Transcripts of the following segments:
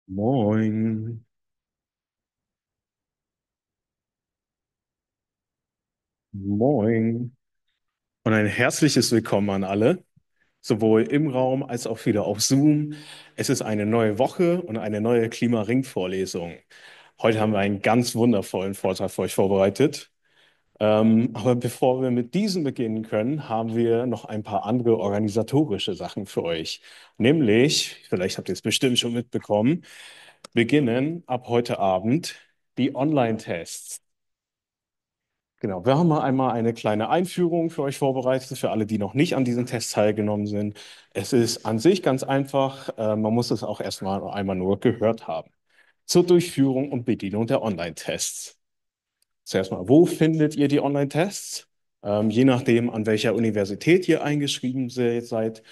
Moin, moin und ein herzliches Willkommen an alle, sowohl im Raum als auch wieder auf Zoom. Es ist eine neue Woche und eine neue Klima-Ring-Vorlesung. Heute haben wir einen ganz wundervollen Vortrag für euch vorbereitet. Aber bevor wir mit diesem beginnen können, haben wir noch ein paar andere organisatorische Sachen für euch. Nämlich, vielleicht habt ihr es bestimmt schon mitbekommen, beginnen ab heute Abend die Online-Tests. Genau, wir haben mal einmal eine kleine Einführung für euch vorbereitet, für alle, die noch nicht an diesen Tests teilgenommen sind. Es ist an sich ganz einfach, man muss es auch erstmal einmal nur gehört haben. Zur Durchführung und Bedienung der Online-Tests. Zuerst mal, wo findet ihr die Online-Tests? Je nachdem, an welcher Universität ihr eingeschrieben seid,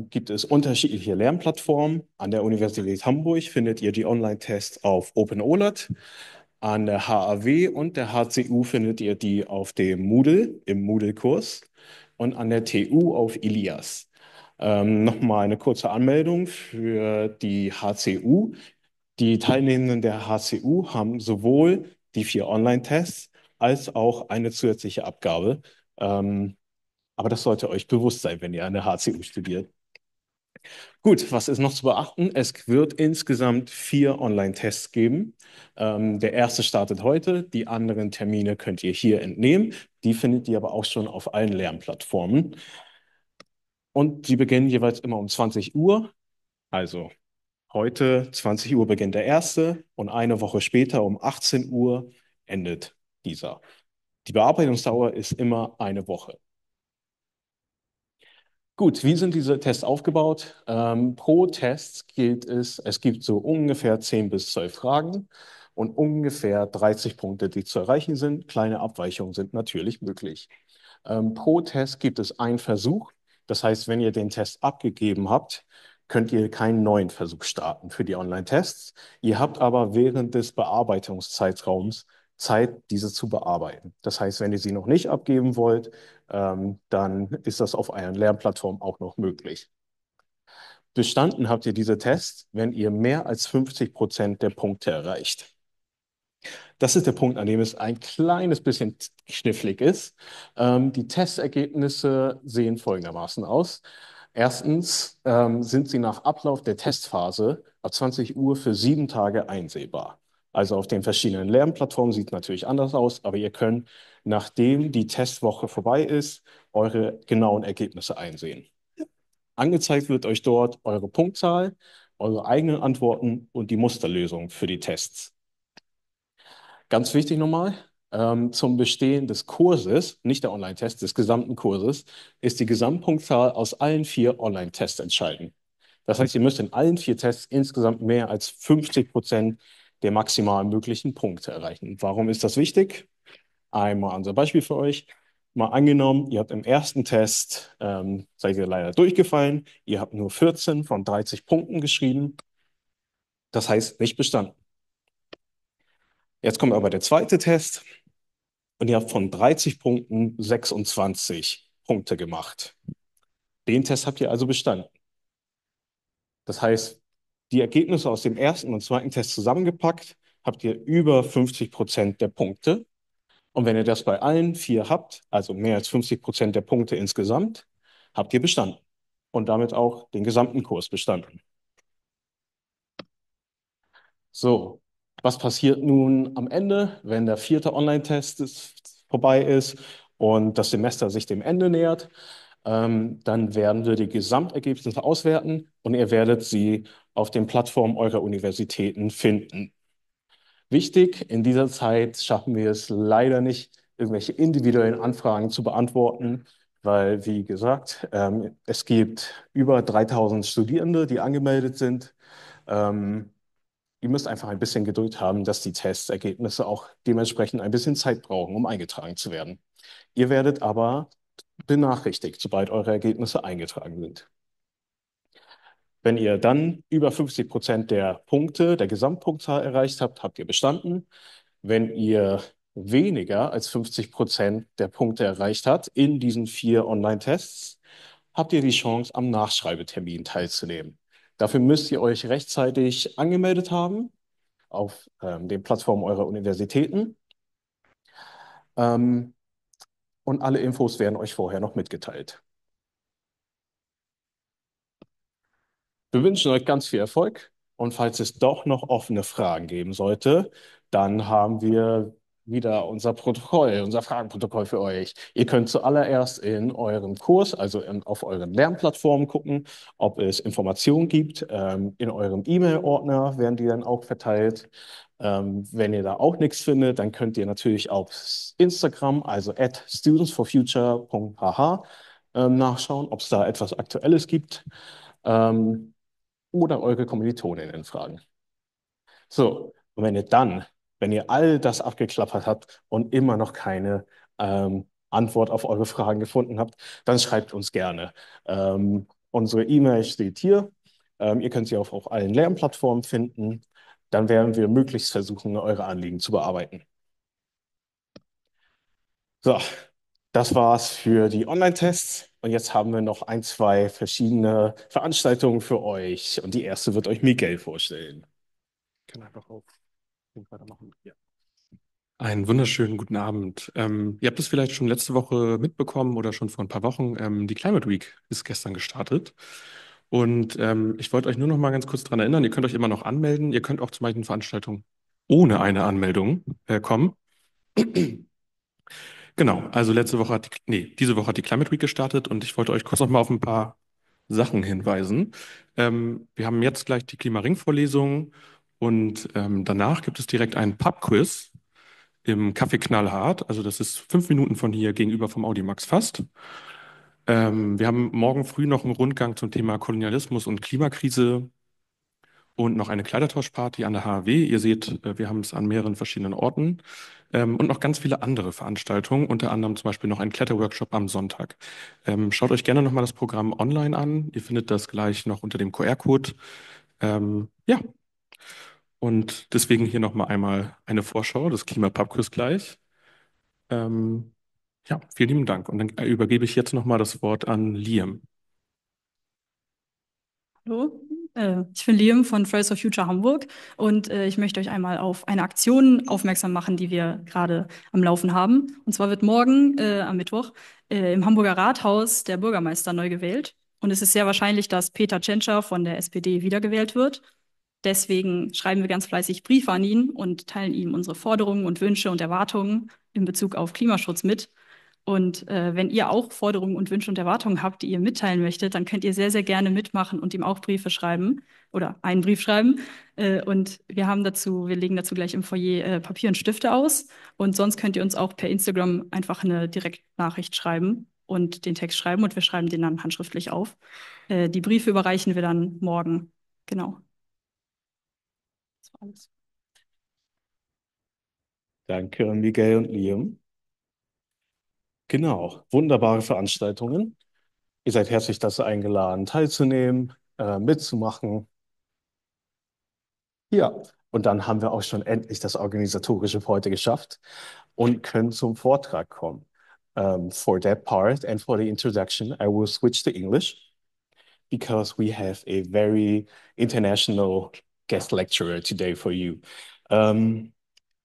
gibt es unterschiedliche Lernplattformen. An der Universität Hamburg findet ihr die Online-Tests auf OpenOLAT. An der HAW und der HCU findet ihr die auf dem Moodle, im Moodle-Kurs und an der TU auf Ilias. Nochmal eine kurze Anmeldung für die HCU. Die Teilnehmenden der HCU haben sowohl die 4 Online-Tests als auch eine zusätzliche Abgabe. Aber das sollte euch bewusst sein, wenn ihr an der HCU studiert. Gut, was ist noch zu beachten? Es wird insgesamt 4 Online-Tests geben. Der erste startet heute, die anderen Termine könnt ihr hier entnehmen. Die findet ihr aber auch schon auf allen Lernplattformen. Und die beginnen jeweils immer um 20 Uhr. Also heute 20 Uhr beginnt der erste und eine Woche später um 18 Uhr endet dieser. Die Bearbeitungsdauer ist immer eine Woche. Gut, wie sind diese Tests aufgebaut? Pro Test gilt es gibt so ungefähr 10 bis 12 Fragen und ungefähr 30 Punkte, die zu erreichen sind. Kleine Abweichungen sind natürlich möglich. Pro Test gibt es einen Versuch. Das heißt, wenn ihr den Test abgegeben habt, könnt ihr keinen neuen Versuch starten für die Online-Tests. Ihr habt aber während des Bearbeitungszeitraums Zeit, diese zu bearbeiten. Das heißt, wenn ihr sie noch nicht abgeben wollt, dann ist das auf euren Lernplattformen auch noch möglich. Bestanden habt ihr diese Tests, wenn ihr mehr als 50% der Punkte erreicht. Das ist der Punkt, an dem es ein kleines bisschen knifflig ist. Die Testergebnisse sehen folgendermaßen aus. Erstens sind sie nach Ablauf der Testphase ab 20 Uhr für 7 Tage einsehbar. Also auf den verschiedenen Lernplattformen sieht es natürlich anders aus, aber ihr könnt, nachdem die Testwoche vorbei ist, eure genauen Ergebnisse einsehen. Angezeigt wird euch dort eure Punktzahl, eure eigenen Antworten und die Musterlösung für die Tests. Ganz wichtig nochmal, zum Bestehen des Kurses, nicht der Online-Test, des gesamten Kurses, ist die Gesamtpunktzahl aus allen 4 Online-Tests entscheidend. Das heißt, ihr müsst in allen 4 Tests insgesamt mehr als 50% der maximal möglichen Punkte erreichen. Warum ist das wichtig? Einmal unser Beispiel für euch. Mal angenommen, ihr habt im ersten Test, seid ihr leider durchgefallen, ihr habt nur 14 von 30 Punkten geschrieben. Das heißt, nicht bestanden. Jetzt kommt aber der zweite Test. Und ihr habt von 30 Punkten 26 Punkte gemacht. Den Test habt ihr also bestanden. Das heißt, die Ergebnisse aus dem ersten und zweiten Test zusammengepackt, habt ihr über 50% der Punkte. Und wenn ihr das bei allen 4 habt, also mehr als 50% der Punkte insgesamt, habt ihr bestanden. Und damit auch den gesamten Kurs bestanden. So, was passiert nun am Ende, wenn der 4. Online-Test vorbei ist und das Semester sich dem Ende nähert? Dann werden wir die Gesamtergebnisse auswerten und ihr werdet sie auf den Plattformen eurer Universitäten finden. Wichtig, in dieser Zeit schaffen wir es leider nicht, irgendwelche individuellen Anfragen zu beantworten, weil, wie gesagt, es gibt über 3000 Studierende, die angemeldet sind. Ähm, Ihr müsst einfach ein bisschen Geduld haben, dass die Testergebnisse auch dementsprechend ein bisschen Zeit brauchen, um eingetragen zu werden. Ihr werdet aber benachrichtigt, sobald eure Ergebnisse eingetragen sind. Wenn ihr dann über 50% der Punkte, der Gesamtpunktzahl erreicht habt, habt ihr bestanden. Wenn ihr weniger als 50% der Punkte erreicht habt in diesen 4 Online-Tests, habt ihr die Chance, am Nachschreibetermin teilzunehmen. Dafür müsst ihr euch rechtzeitig angemeldet haben auf den Plattformen eurer Universitäten. Ähm, und alle Infos werden euch vorher noch mitgeteilt. Wir wünschen euch ganz viel Erfolg und falls es doch noch offene Fragen geben sollte, dann haben wir wieder unser Protokoll, unser Fragenprotokoll für euch. Ihr könnt zuallererst in eurem Kurs, also auf euren Lernplattformen gucken, ob es Informationen gibt. In eurem E-Mail-Ordner werden die dann auch verteilt. Wenn ihr da auch nichts findet, dann könnt ihr natürlich auf Instagram, also @studentsforfuture.hh, nachschauen, ob es da etwas Aktuelles gibt. Oder eure Kommilitoninnen fragen. So, und wenn ihr all das abgeklappert habt und immer noch keine Antwort auf eure Fragen gefunden habt, dann schreibt uns gerne. Unsere E-Mail steht hier. Ihr könnt sie auch auf allen Lernplattformen finden. Dann werden wir möglichst versuchen, eure Anliegen zu bearbeiten. So, das war's für die Online-Tests. Und jetzt haben wir noch ein, zwei verschiedene Veranstaltungen für euch. Und die erste wird euch Miguel vorstellen. Kann einfach auf weitermachen. Ja. Einen wunderschönen guten Abend. Ihr habt es vielleicht schon letzte Woche mitbekommen oder schon vor ein paar Wochen. Die Climate Week ist gestern gestartet. Und ich wollte euch nur noch mal ganz kurz daran erinnern, ihr könnt euch immer noch anmelden. Ihr könnt auch zu manchen Veranstaltungen ohne eine Anmeldung kommen. Genau, also diese Woche hat die Climate Week gestartet und ich wollte euch kurz noch mal auf ein paar Sachen hinweisen. Wir haben jetzt gleich die Klima-Ring-Vorlesung und danach gibt es direkt einen Pub-Quiz im Café Knallhart. Also das ist 5 Minuten von hier gegenüber vom Audimax fast. Wir haben morgen früh noch einen Rundgang zum Thema Kolonialismus und Klimakrise und noch eine Kleidertauschparty an der HAW. Ihr seht, wir haben es an mehreren verschiedenen Orten. Und noch ganz viele andere Veranstaltungen, unter anderem zum Beispiel noch einen Kletterworkshop am Sonntag. Schaut euch gerne nochmal das Programm online an. Ihr findet das gleich noch unter dem QR-Code. Ja, und deswegen hier nochmal einmal eine Vorschau des Klimapubquiz gleich. Ähm, ja, vielen lieben Dank. Und dann übergebe ich jetzt nochmal das Wort an Liam. Hallo, ich bin Liam von Fridays for Future Hamburg und ich möchte euch einmal auf eine Aktion aufmerksam machen, die wir gerade am Laufen haben. Und zwar wird morgen am Mittwoch im Hamburger Rathaus der Bürgermeister neu gewählt. Und es ist sehr wahrscheinlich, dass Peter Tschentscher von der SPD wiedergewählt wird. Deswegen schreiben wir ganz fleißig Briefe an ihn und teilen ihm unsere Forderungen und Wünsche und Erwartungen in Bezug auf Klimaschutz mit. Und wenn ihr auch Forderungen und Wünsche und Erwartungen habt, die ihr mitteilen möchtet, dann könnt ihr sehr, sehr gerne mitmachen und ihm auch Briefe schreiben oder einen Brief schreiben. Und wir legen dazu gleich im Foyer Papier und Stifte aus. Und sonst könnt ihr uns auch per Instagram einfach eine Direktnachricht schreiben und den Text schreiben und wir schreiben den dann handschriftlich auf. Die Briefe überreichen wir dann morgen. Genau. Das war alles. Danke an Miguel und Liam. Genau, wunderbare Veranstaltungen. Ihr seid herzlich dazu eingeladen, teilzunehmen, mitzumachen. Ja, und dann haben wir auch schon endlich das Organisatorische für heute geschafft und können zum Vortrag kommen. For that part and for the introduction, I will switch to English because we have a very international guest lecturer today for you. In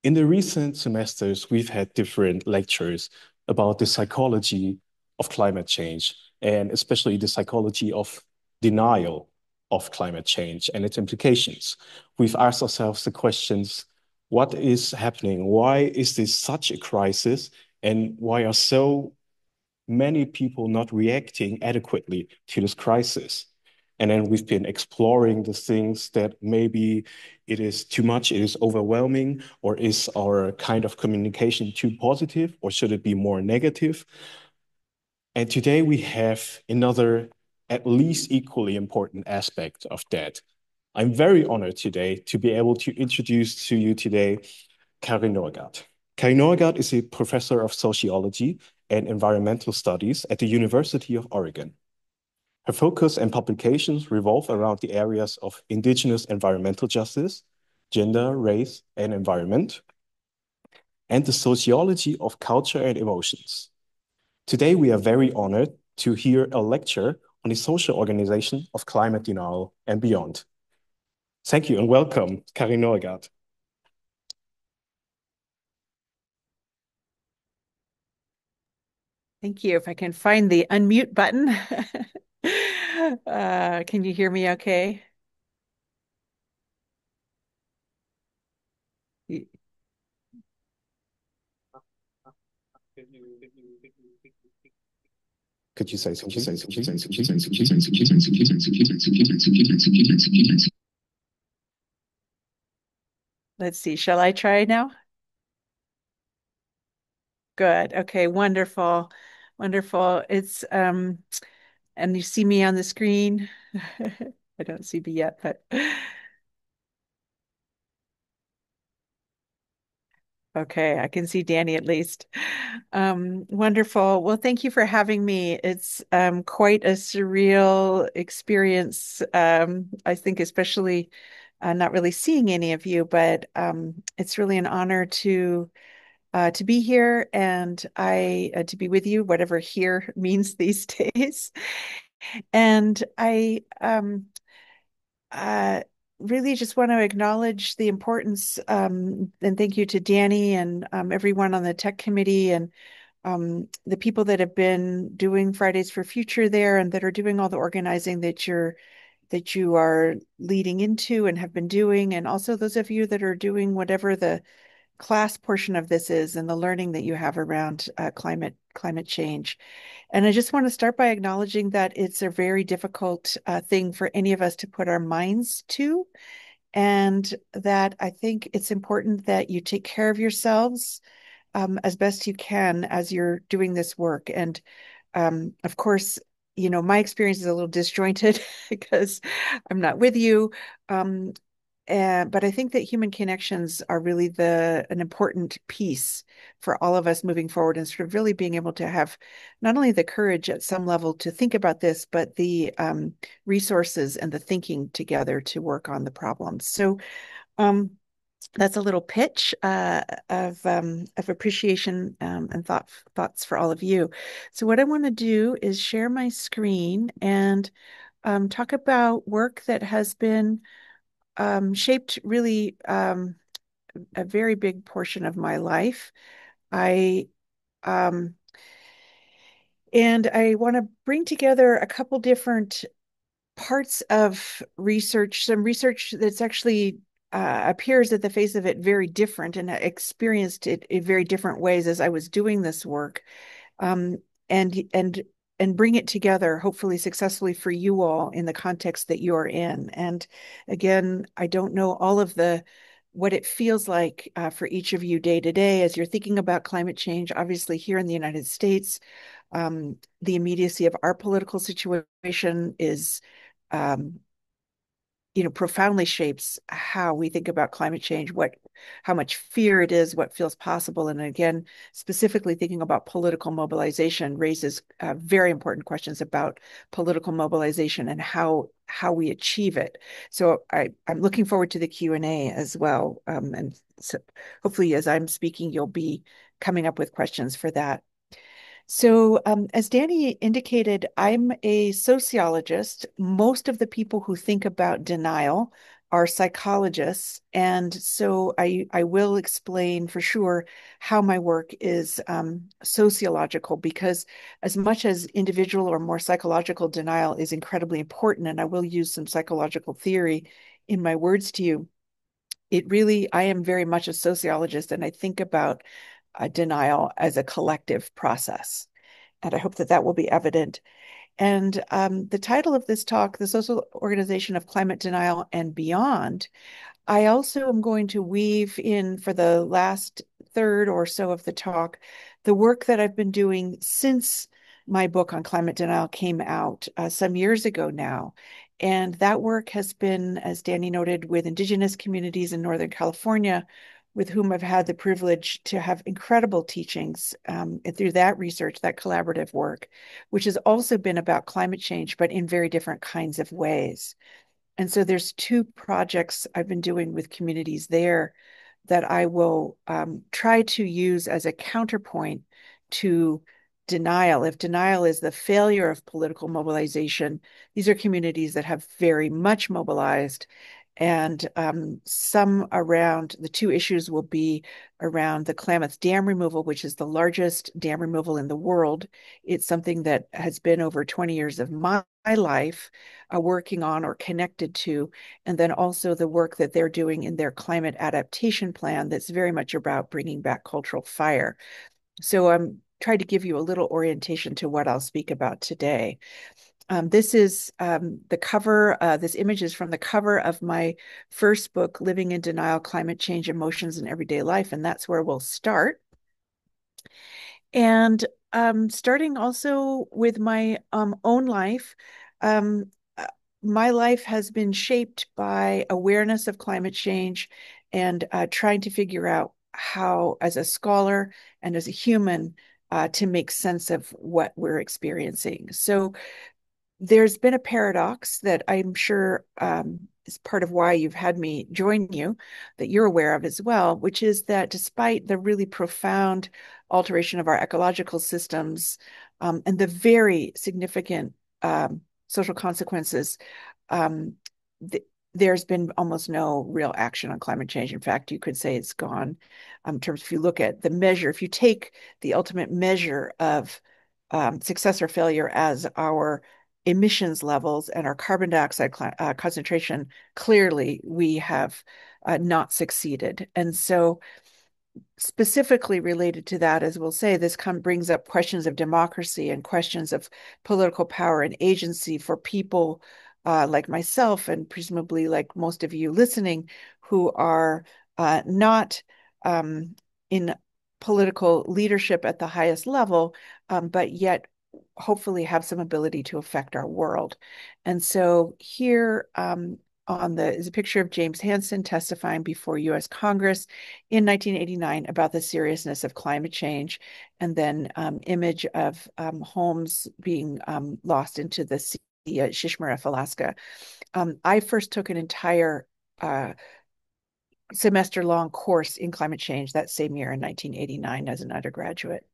the recent semesters, we've had different lectures about the psychology of climate change, and especially the psychology of denial of climate change and its implications. We've asked ourselves the questions, what is happening? Why is this such a crisis? And why are so many people not reacting adequately to this crisis? And then we've been exploring the things that maybe it is too much, it is overwhelming, or is our kind of communication too positive, or should it be more negative? And today we have another, at least equally important aspect of that. I'm very honored today to be able to introduce to you today Kari Norgaard. Kari Norgaard is a professor of sociology and environmental studies at the University of Oregon. Her focus and publications revolve around the areas of indigenous environmental justice, gender, race, and environment, and the sociology of culture and emotions. Today, we are very honored to hear a lecture on the social organization of climate denial and beyond. Thank you and welcome, Kari Norgaard. Thank you. If I can find the unmute button. Can you hear me okay? Could you say something? Let's see. Shall I try now? Good. Okay. Wonderful. Wonderful. It's and you see me on the screen. I don't see me yet, but okay, I can see Danny at least. Wonderful. Well, thank you for having me. It's quite a surreal experience. I think especially not really seeing any of you, but it's really an honor to be here and I to be with you, whatever here means these days. And I uh, really just want to acknowledge the importance and thank you to Danny and everyone on the tech committee and the people that have been doing Fridays for Future there and that are doing all the organizing that you are leading into and have been doing, and also those of you that are doing whatever the class portion of this is and the learning that you have around climate change. And I just want to start by acknowledging that it's a very difficult thing for any of us to put our minds to, and that I think it's important that you take care of yourselves as best you can as you're doing this work. And of course, you know, my experience is a little disjointed because I'm not with you. But I think that human connections are really an important piece for all of us moving forward and sort of really being able to have not only the courage at some level to think about this, but the resources and the thinking together to work on the problems. So that's a little pitch of appreciation and thoughts for all of you. So what I want to do is share my screen and talk about work that has been shaped really a very big portion of my life. I and I want to bring together a couple different parts of research, some research that's actually appears at the face of it very different, and I experienced it in very different ways as I was doing this work, um, and and and bring it together, hopefully successfully for you all in the context that you're in. And again, I don't know all of the what it feels like for each of you day to day as you're thinking about climate change. Obviously, here in the United States, the immediacy of our political situation is um, profoundly shapes how we think about climate change, how much fear it is, what feels possible. And again, specifically thinking about political mobilization raises very important questions about political mobilization and how we achieve it. So I'm looking forward to the Q&A as well. And so hopefully as I'm speaking, you'll be coming up with questions for that. So, as Danny indicated, I'm a sociologist. Most of the people who think about denial are psychologists. And so I will explain for sure how my work is sociological, because as much as individual or more psychological denial is incredibly important, and I will use some psychological theory in my words to you, I am very much a sociologist, and I think about denial as a collective process. And I hope that that will be evident. And the title of this talk, The Social Organization of Climate Denial and Beyond, I also am going to weave in for the last third or so of the talk, the work that I've been doing since my book on climate denial came out some years ago now. And that work has been, as Danny noted, with Indigenous communities in Northern California, with whom I've had the privilege to have incredible teachings through that research, that collaborative work, which has also been about climate change, but in very different kinds of ways. And so there's two projects I've been doing with communities there that I will try to use as a counterpoint to denial. If denial is the failure of political mobilization, these are communities that have very much mobilized. And some around the two issues will be around the Klamath Dam removal, which is the largest dam removal in the world. It's something that has been over 20 years of my life working on or connected to. And then also the work that they're doing in their climate adaptation plan that's very much about bringing back cultural fire. So I'm trying to give you a little orientation to what I'll speak about today. This is the cover. This image is from the cover of my first book, Living in Denial, Climate Change, Emotions in Everyday Life. And that's where we'll start. And starting also with my own life, um, my life has been shaped by awareness of climate change and trying to figure out how, as a scholar and as a human, to make sense of what we're experiencing. So there's been a paradox that I'm sure is part of why you've had me join you, that you're aware of as well, which is that despite the really profound alteration of our ecological systems and the very significant social consequences, um, there's been almost no real action on climate change. In fact, you could say it's gone. In terms, if you look at the measure, if you take the ultimate measure of success or failure as our emissions levels and our carbon dioxide concentration, clearly we have not succeeded. And so specifically related to that, as we'll say, this brings up questions of democracy and questions of political power and agency for people like myself and presumably like most of you listening who are not in political leadership at the highest level, but yet hopefully have some ability to affect our world. And so here is a picture of James Hansen testifying before U.S. Congress in 1989 about the seriousness of climate change, and then image of homes being lost into the sea at Shishmaref, Alaska. I first took an entire semester-long course in climate change that same year in 1989 as an undergraduate.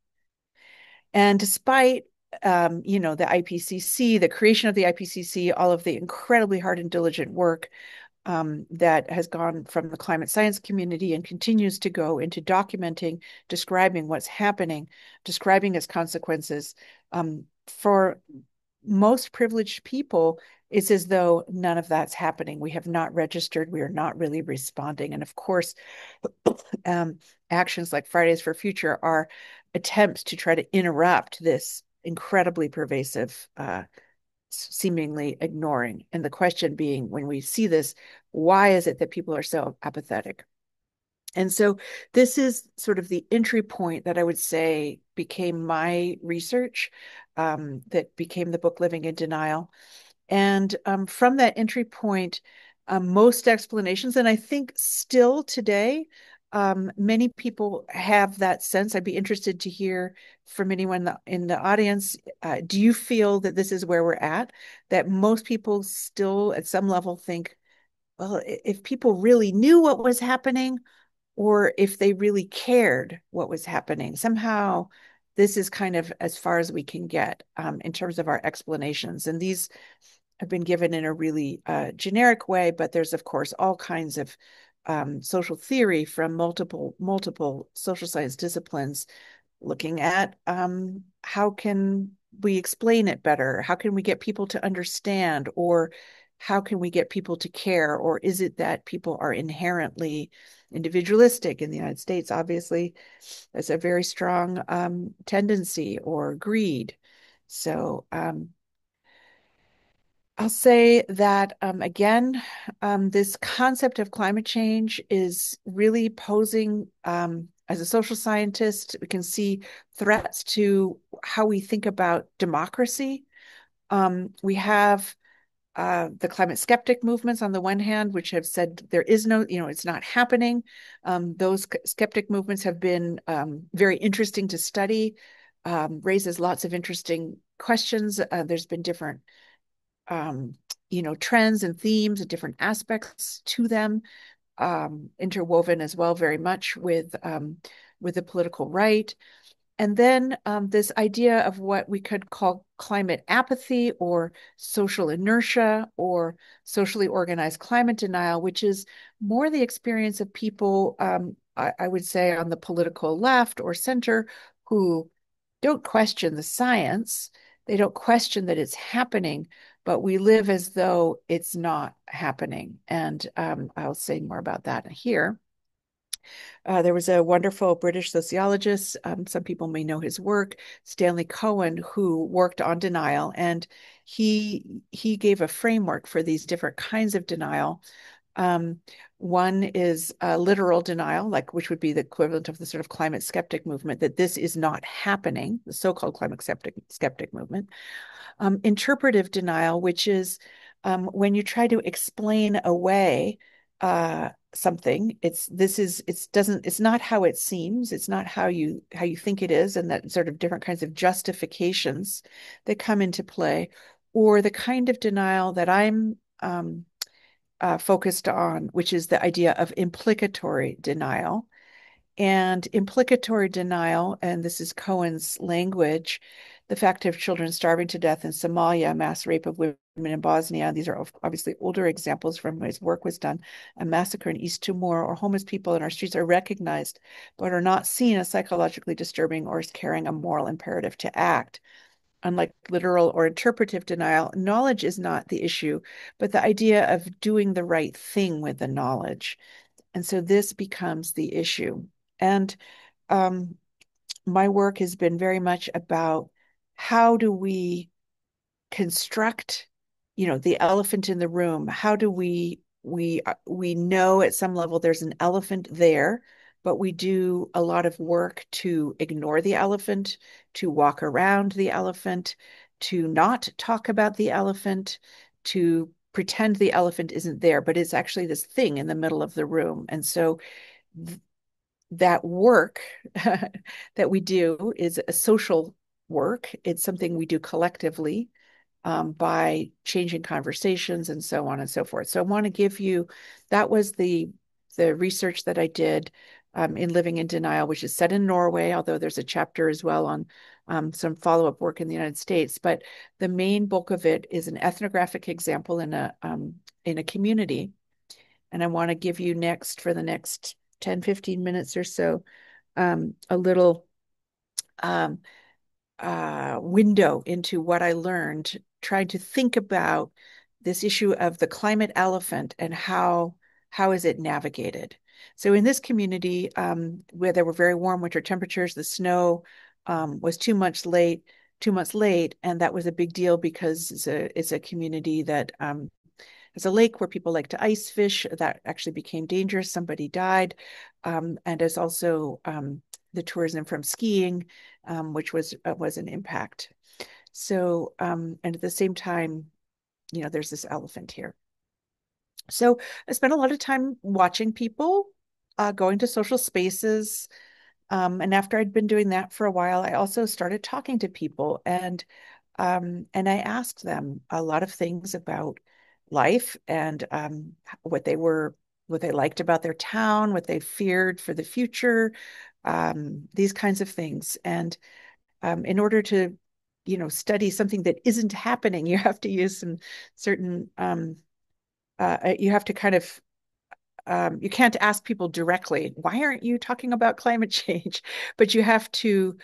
And despite the IPCC, the creation of the IPCC, all of the incredibly hard and diligent work that has gone from the climate science community and continues to go into documenting, describing what's happening, describing its consequences. For most privileged people, it's as though none of that's happening. We have not registered. We are not really responding. And of course, actions like Fridays for Future are attempts to try to interrupt this incredibly pervasive seemingly ignoring. And the question being, when we see this, why is it that people are so apathetic? And so this is sort of the entry point that I would say became my research, that became the book Living in Denial. And from that entry point, most explanations, and I think still today, many people have that sense. I'd be interested to hear from anyone in the audience. Do you feel that this is where we're at? That most people still at some level think, well, if people really knew what was happening, or if they really cared what was happening, somehow this is kind of as far as we can get in terms of our explanations. And these have been given in a really generic way, but there's, of course, all kinds of social theory from multiple social science disciplines looking at how can we explain it better? How can we get people to understand? Or how can we get people to care? Or is it that people are inherently individualistic? In the United States, obviously, there's a very strong tendency or greed. So I'll say that, again, this concept of climate change is really posing, as a social scientist, we can see threats to how we think about democracy. We have the climate skeptic movements on the one hand, which have said there is no, it's not happening. Those skeptic movements have been very interesting to study, raises lots of interesting questions. There's been different trends and themes and different aspects to them, interwoven as well very much with the political right. And then this idea of what we could call climate apathy or social inertia or socially organized climate denial, which is more the experience of people, I would say, on the political left or center who don't question the science. They don't question that it's happening, but we live as though it's not happening. And I'll say more about that here. There was a wonderful British sociologist, some people may know his work, Stanley Cohen, who worked on denial, and he gave a framework for these different kinds of denial. One is literal denial, like which would be the equivalent of the sort of climate skeptic movement, that this is not happening, the so-called climate skeptic movement. Interpretive denial, which is when you try to explain away something, it's not how it seems, it's not how you think it is, and that sort of different kinds of justifications that come into play, or the kind of denial that I'm focused on, which is the idea of implicatory denial. And implicatory denial, and this is Cohen's language, the fact of children starving to death in Somalia, mass rape of women in Bosnia. These are obviously older examples from when his work was done. A massacre in East Timor, or homeless people in our streets are recognized, but are not seen as psychologically disturbing or as carrying a moral imperative to act. Unlike literal or interpretive denial, knowledge is not the issue, but the idea of doing the right thing with the knowledge. And so this becomes the issue. And my work has been very much about how do we construct, the elephant in the room? How do we know at some level there's an elephant there, but we do a lot of work to ignore the elephant, to walk around the elephant, to not talk about the elephant, to pretend the elephant isn't there, but it's actually this thing in the middle of the room. And so that work that we do is a social work. It's something we do collectively by changing conversations and so on and so forth. So I want to give you, that was the research that I did in Living in Denial, which is set in Norway, although there's a chapter as well on some follow-up work in the United States. But the main bulk of it is an ethnographic example in a community. And I want to give you next, for the next 10, 15 minutes or so, a little window into what I learned trying to think about this issue of the climate elephant and how is it navigated. So in this community, where there were very warm winter temperatures, the snow was 2 months late, and that was a big deal because it's a community that it's a lake where people like to ice fish. That actually became dangerous. Somebody died. And there's also the tourism from skiing, which was an impact. So, and at the same time, there's this elephant here. So I spent a lot of time watching people, going to social spaces. And after I'd been doing that for a while, I also started talking to people, and I asked them a lot of things about life and what they liked about their town, what they feared for the future, these kinds of things. And in order to, study something that isn't happening, you have to use some certain, you have to kind of you can't ask people directly, why aren't you talking about climate change? But you have to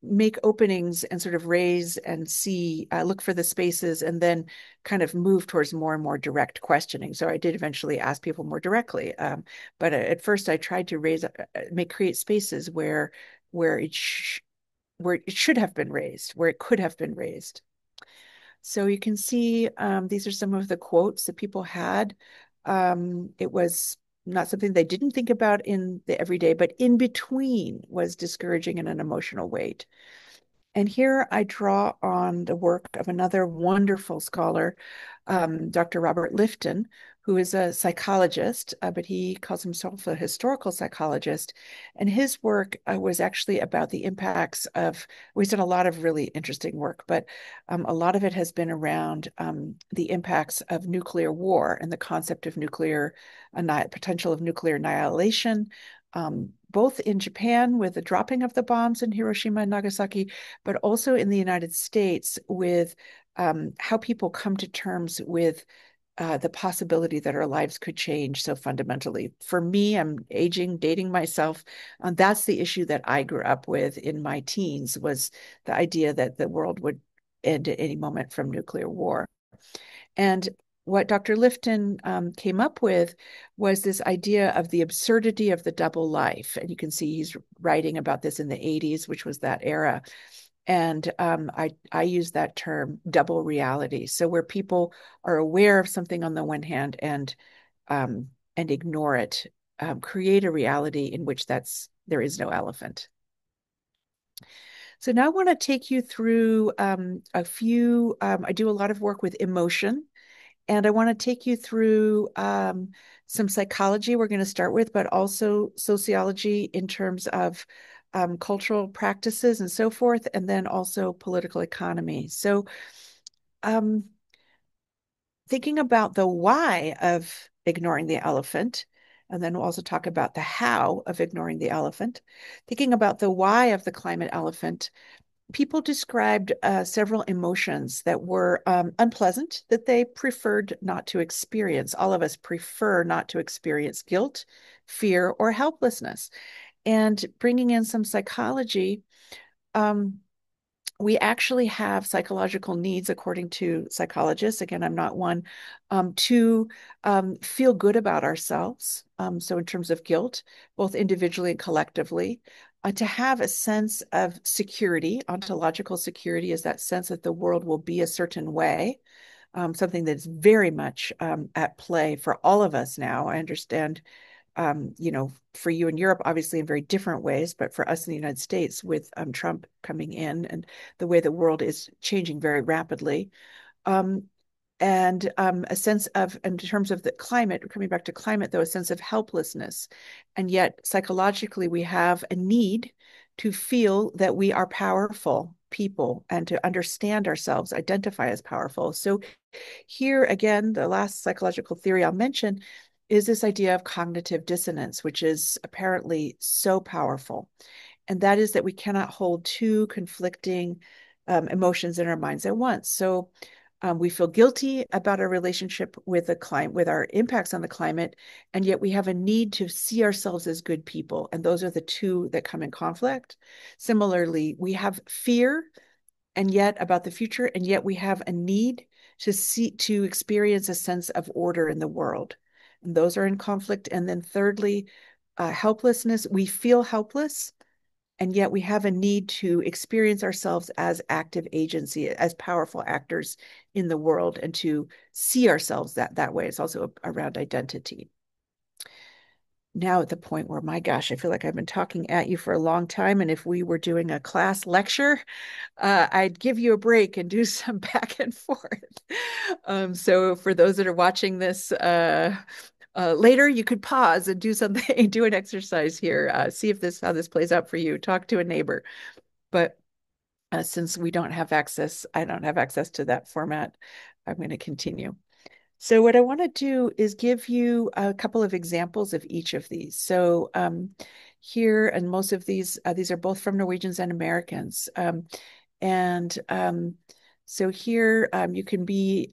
make openings and sort of raise and see, look for the spaces, and then kind of move towards more and more direct questioning. So I did eventually ask people more directly. But at first I tried to create spaces where it should have been raised, where it could have been raised. So you can see these are some of the quotes that people had. It was not something they didn't think about in the everyday, but in between was discouraging and an emotional weight. And here I draw on the work of another wonderful scholar, Dr. Robert Lifton, who is a psychologist, but he calls himself a historical psychologist. And his work was actually about the impacts of, we've done a lot of really interesting work, but a lot of it has been around the impacts of nuclear war and the concept of potential of nuclear annihilation, both in Japan with the dropping of the bombs in Hiroshima and Nagasaki, but also in the United States with how people come to terms with the possibility that our lives could change so fundamentally. For me, I'm aging, dating myself. That's the issue that I grew up with in my teens, was the idea that the world would end at any moment from nuclear war. And what Dr. Lifton came up with was this idea of the absurdity of the double life. And you can see he's writing about this in the 80s, which was that era. And I use that term, double reality. So where people are aware of something on the one hand and ignore it, create a reality in which there is no elephant. So now I want to take you through a few. I do a lot of work with emotion, and I want to take you through some psychology we're going to start with, but also sociology in terms of cultural practices and so forth, and then also political economy. So thinking about the why of ignoring the elephant, and then we'll also talk about the how of ignoring the elephant. Thinking about the why of the climate elephant, people described several emotions that were unpleasant, that they preferred not to experience. All of us prefer not to experience guilt, fear, or helplessness. And bringing in some psychology, we actually have psychological needs, according to psychologists. Again, I'm not one, to feel good about ourselves. So in terms of guilt, both individually and collectively, to have a sense of security. Ontological security is that sense that the world will be a certain way, something that's very much at play for all of us now. I understand, for you in Europe, obviously in very different ways, but for us in the United States with Trump coming in and the way the world is changing very rapidly. And a sense of, in terms of the climate, coming back to climate, though, a sense of helplessness. And yet psychologically, we have a need to feel that we are powerful people and to understand ourselves, identify as powerful. So here again, the last psychological theory I'll mention is this idea of cognitive dissonance, which is apparently so powerful. And that is that we cannot hold two conflicting emotions in our minds at once. So we feel guilty about our relationship with the climate, with our impacts on the climate, and yet we have a need to see ourselves as good people. And those are the two that come in conflict. Similarly, we have fear and yet about the future, and yet we have a need to experience a sense of order in the world. And those are in conflict. And then thirdly, helplessness. We feel helpless, and yet we have a need to experience ourselves as active agency, as powerful actors in the world, and to see ourselves that way. It's also around identity. Now at the point where, my gosh, I feel like I've been talking at you for a long time. And if we were doing a class lecture, I'd give you a break and do some back and forth. So for those that are watching this later, you could pause and do something, do an exercise here, see if how this plays out for you. Talk to a neighbor. But since we don't have access, I don't have access to that format, I'm going to continue. So what I want to do is give you a couple of examples of each of these. So here, and most of these are both from Norwegians and Americans. So here you can be,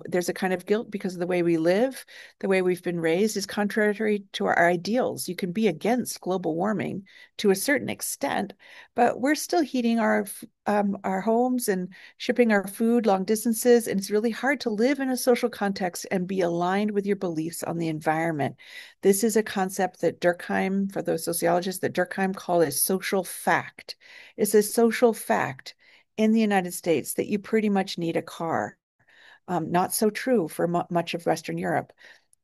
there's a kind of guilt because of the way we live, the way we've been raised is contrary to our ideals. You can be against global warming to a certain extent, but we're still heating our homes and shipping our food long distances. And it's really hard to live in a social context and be aligned with your beliefs on the environment. This is a concept that Durkheim, for those sociologists, that Durkheim called a social fact. It's a social fact in the United States that you pretty much need a car. Not so true for much of Western Europe.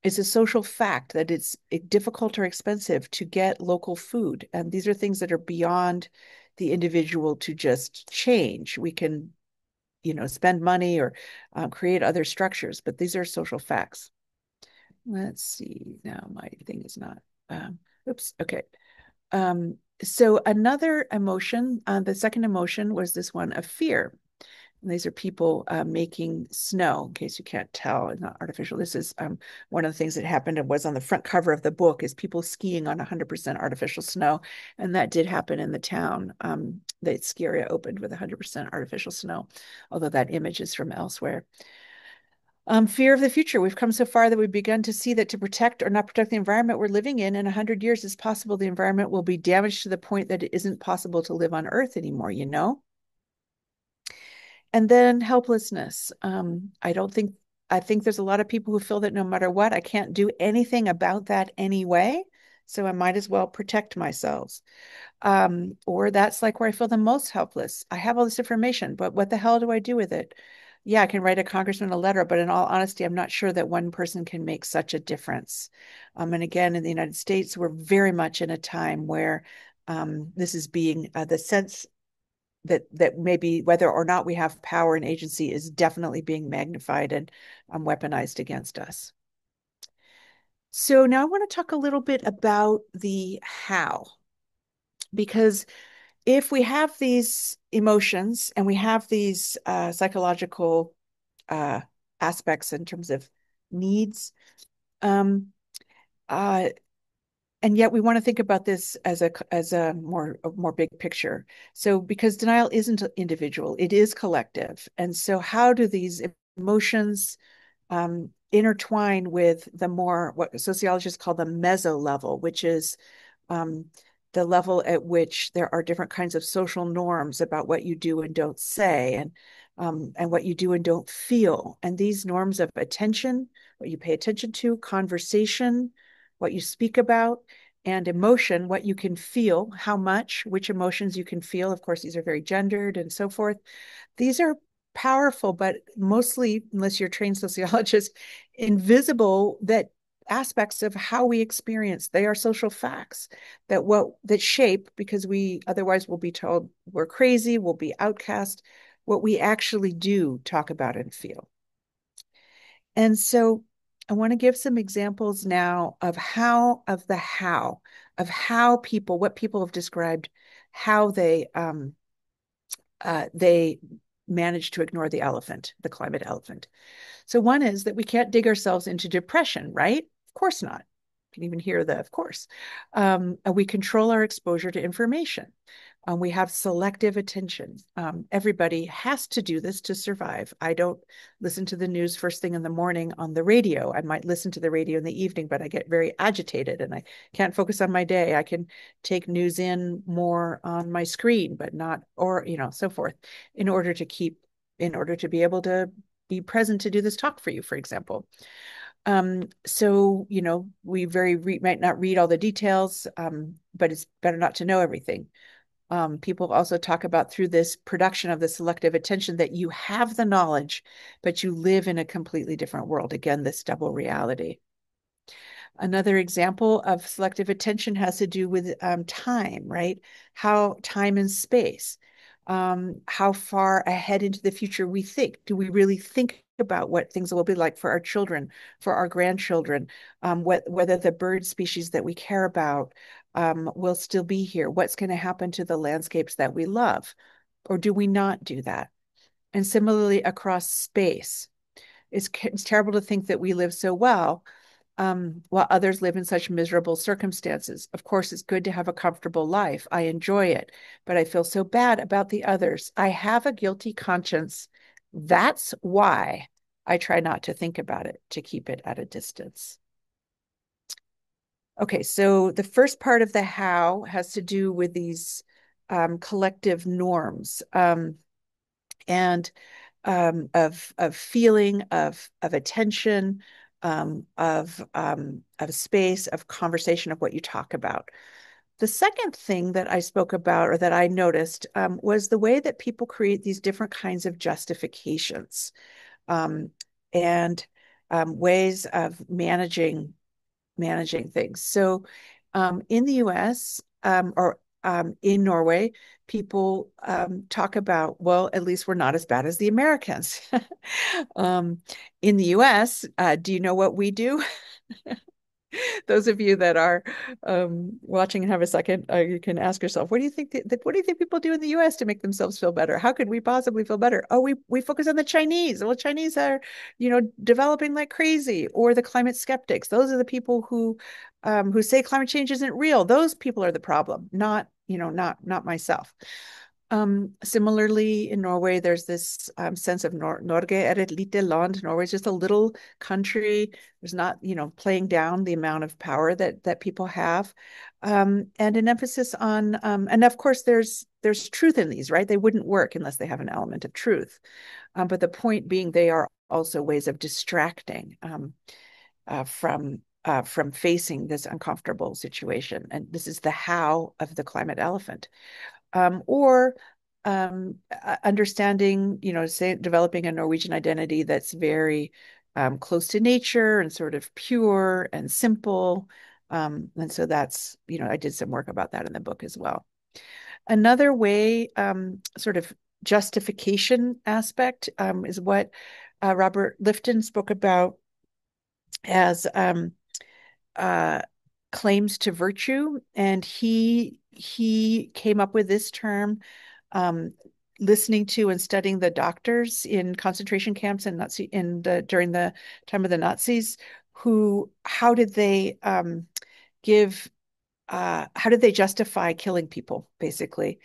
It's a social fact that it's difficult or expensive to get local food. And these are things that are beyond the individual to just change. We can, spend money or create other structures, but these are social facts. Let's see. Now my thing is not, oops, okay. So another emotion, the second emotion was this one of fear. And these are people making snow, in case you can't tell. It's not artificial. This is one of the things that happened and was on the front cover of the book is people skiing on 100% artificial snow. And that did happen in the town. The ski area opened with 100% artificial snow, although that image is from elsewhere. Fear of the future. We've come so far that we've begun to see that to protect or not protect the environment we're living in 100 years, it's possible the environment will be damaged to the point that it isn't possible to live on Earth anymore, you know? And then helplessness. I think there's a lot of people who feel that no matter what, I can't do anything about that anyway. So I might as well protect myself. Or that's like where I feel the most helpless. I have all this information, but what the hell do I do with it? Yeah, I can write a congressman a letter, but in all honesty, I'm not sure that one person can make such a difference. And again, in the United States, we're very much in a time where this is being the sense that maybe whether or not we have power and agency is definitely being magnified and weaponized against us. So now I want to talk a little bit about the how, because if we have these emotions and we have these psychological aspects in terms of needs, um, uh, and yet we want to think about this as a more big picture. So because denial isn't individual, it is collective. And so how do these emotions intertwine with the more what sociologists call the meso level, which is um, the level at which there are different kinds of social norms about what you do and don't say, and what you do and don't feel. And these norms of attention, what you pay attention to, conversation, what you speak about, and emotion, what you can feel, how much, which emotions you can feel. Of course, these are very gendered and so forth. These are powerful, but mostly, unless you're a trained sociologist, invisible that aspects of how we experience. They are social facts that shape, because we otherwise will be told we're crazy, we'll be outcast, what we actually do talk about and feel. And so I want to give some examples now of what people have described, how they manage to ignore the climate elephant. So one is that we can't dig ourselves into depression, right? Of course not. You can even hear the, of course. We control our exposure to information. We have selective attention. Everybody has to do this to survive. I don't listen to the news first thing in the morning on the radio. I might listen to the radio in the evening, but I get very agitated and I can't focus on my day. I can take news in more on my screen, but not, or, so forth, in order to be able to be present to do this talk for you, for example. So, we might not read all the details, but it's better not to know everything. People also talk about through this production of the selective attention that you have the knowledge, but you live in a completely different world. Again, this double reality. Another example of selective attention has to do with time, right? How time and space, how far ahead into the future we think. Do we really think about what things will be like for our children, for our grandchildren, whether the bird species that we care about will still be here? What's going to happen to the landscapes that we love? Or do we not do that? And similarly, across space, it's terrible to think that we live so well while others live in such miserable circumstances. Of course, it's good to have a comfortable life. I enjoy it, but I feel so bad about the others. I have a guilty conscience. That's why I try not to think about it, to keep it at a distance. Okay, so the first part of the how has to do with these collective norms and of feeling, of attention, of space, of conversation, of what you talk about. The second thing that I spoke about, or that I noticed, was the way that people create these different kinds of justifications and ways of managing things. So in the US or in Norway, people talk about, well, at least we're not as bad as the Americans. In the US, do you know what we do? those of you that are watching and have a second, you can ask yourself, what do you think what do you think people do in the US to make themselves feel better? How could we possibly feel better? Oh, we focus on the Chinese. Well, Chinese are, developing like crazy, or the climate skeptics. Those are the people who say climate change isn't real. Those people are the problem, not myself. Similarly, in Norway, there's this sense of Norge er et lite land. Norway is just a little country. There's not, playing down the amount of power that people have, and an emphasis on, and of course, there's truth in these, right? They wouldn't work unless they have an element of truth. But the point being, they are also ways of distracting from facing this uncomfortable situation. And this is the how of the climate elephant. Or understanding, say, developing a Norwegian identity that's very close to nature and sort of pure and simple. And so that's, I did some work about that in the book as well. Another way, sort of justification aspect, is what Robert Lifton spoke about as claims to virtue, and he came up with this term, listening to and studying the doctors in concentration camps and during the time of the Nazis, how did they justify killing people, basically,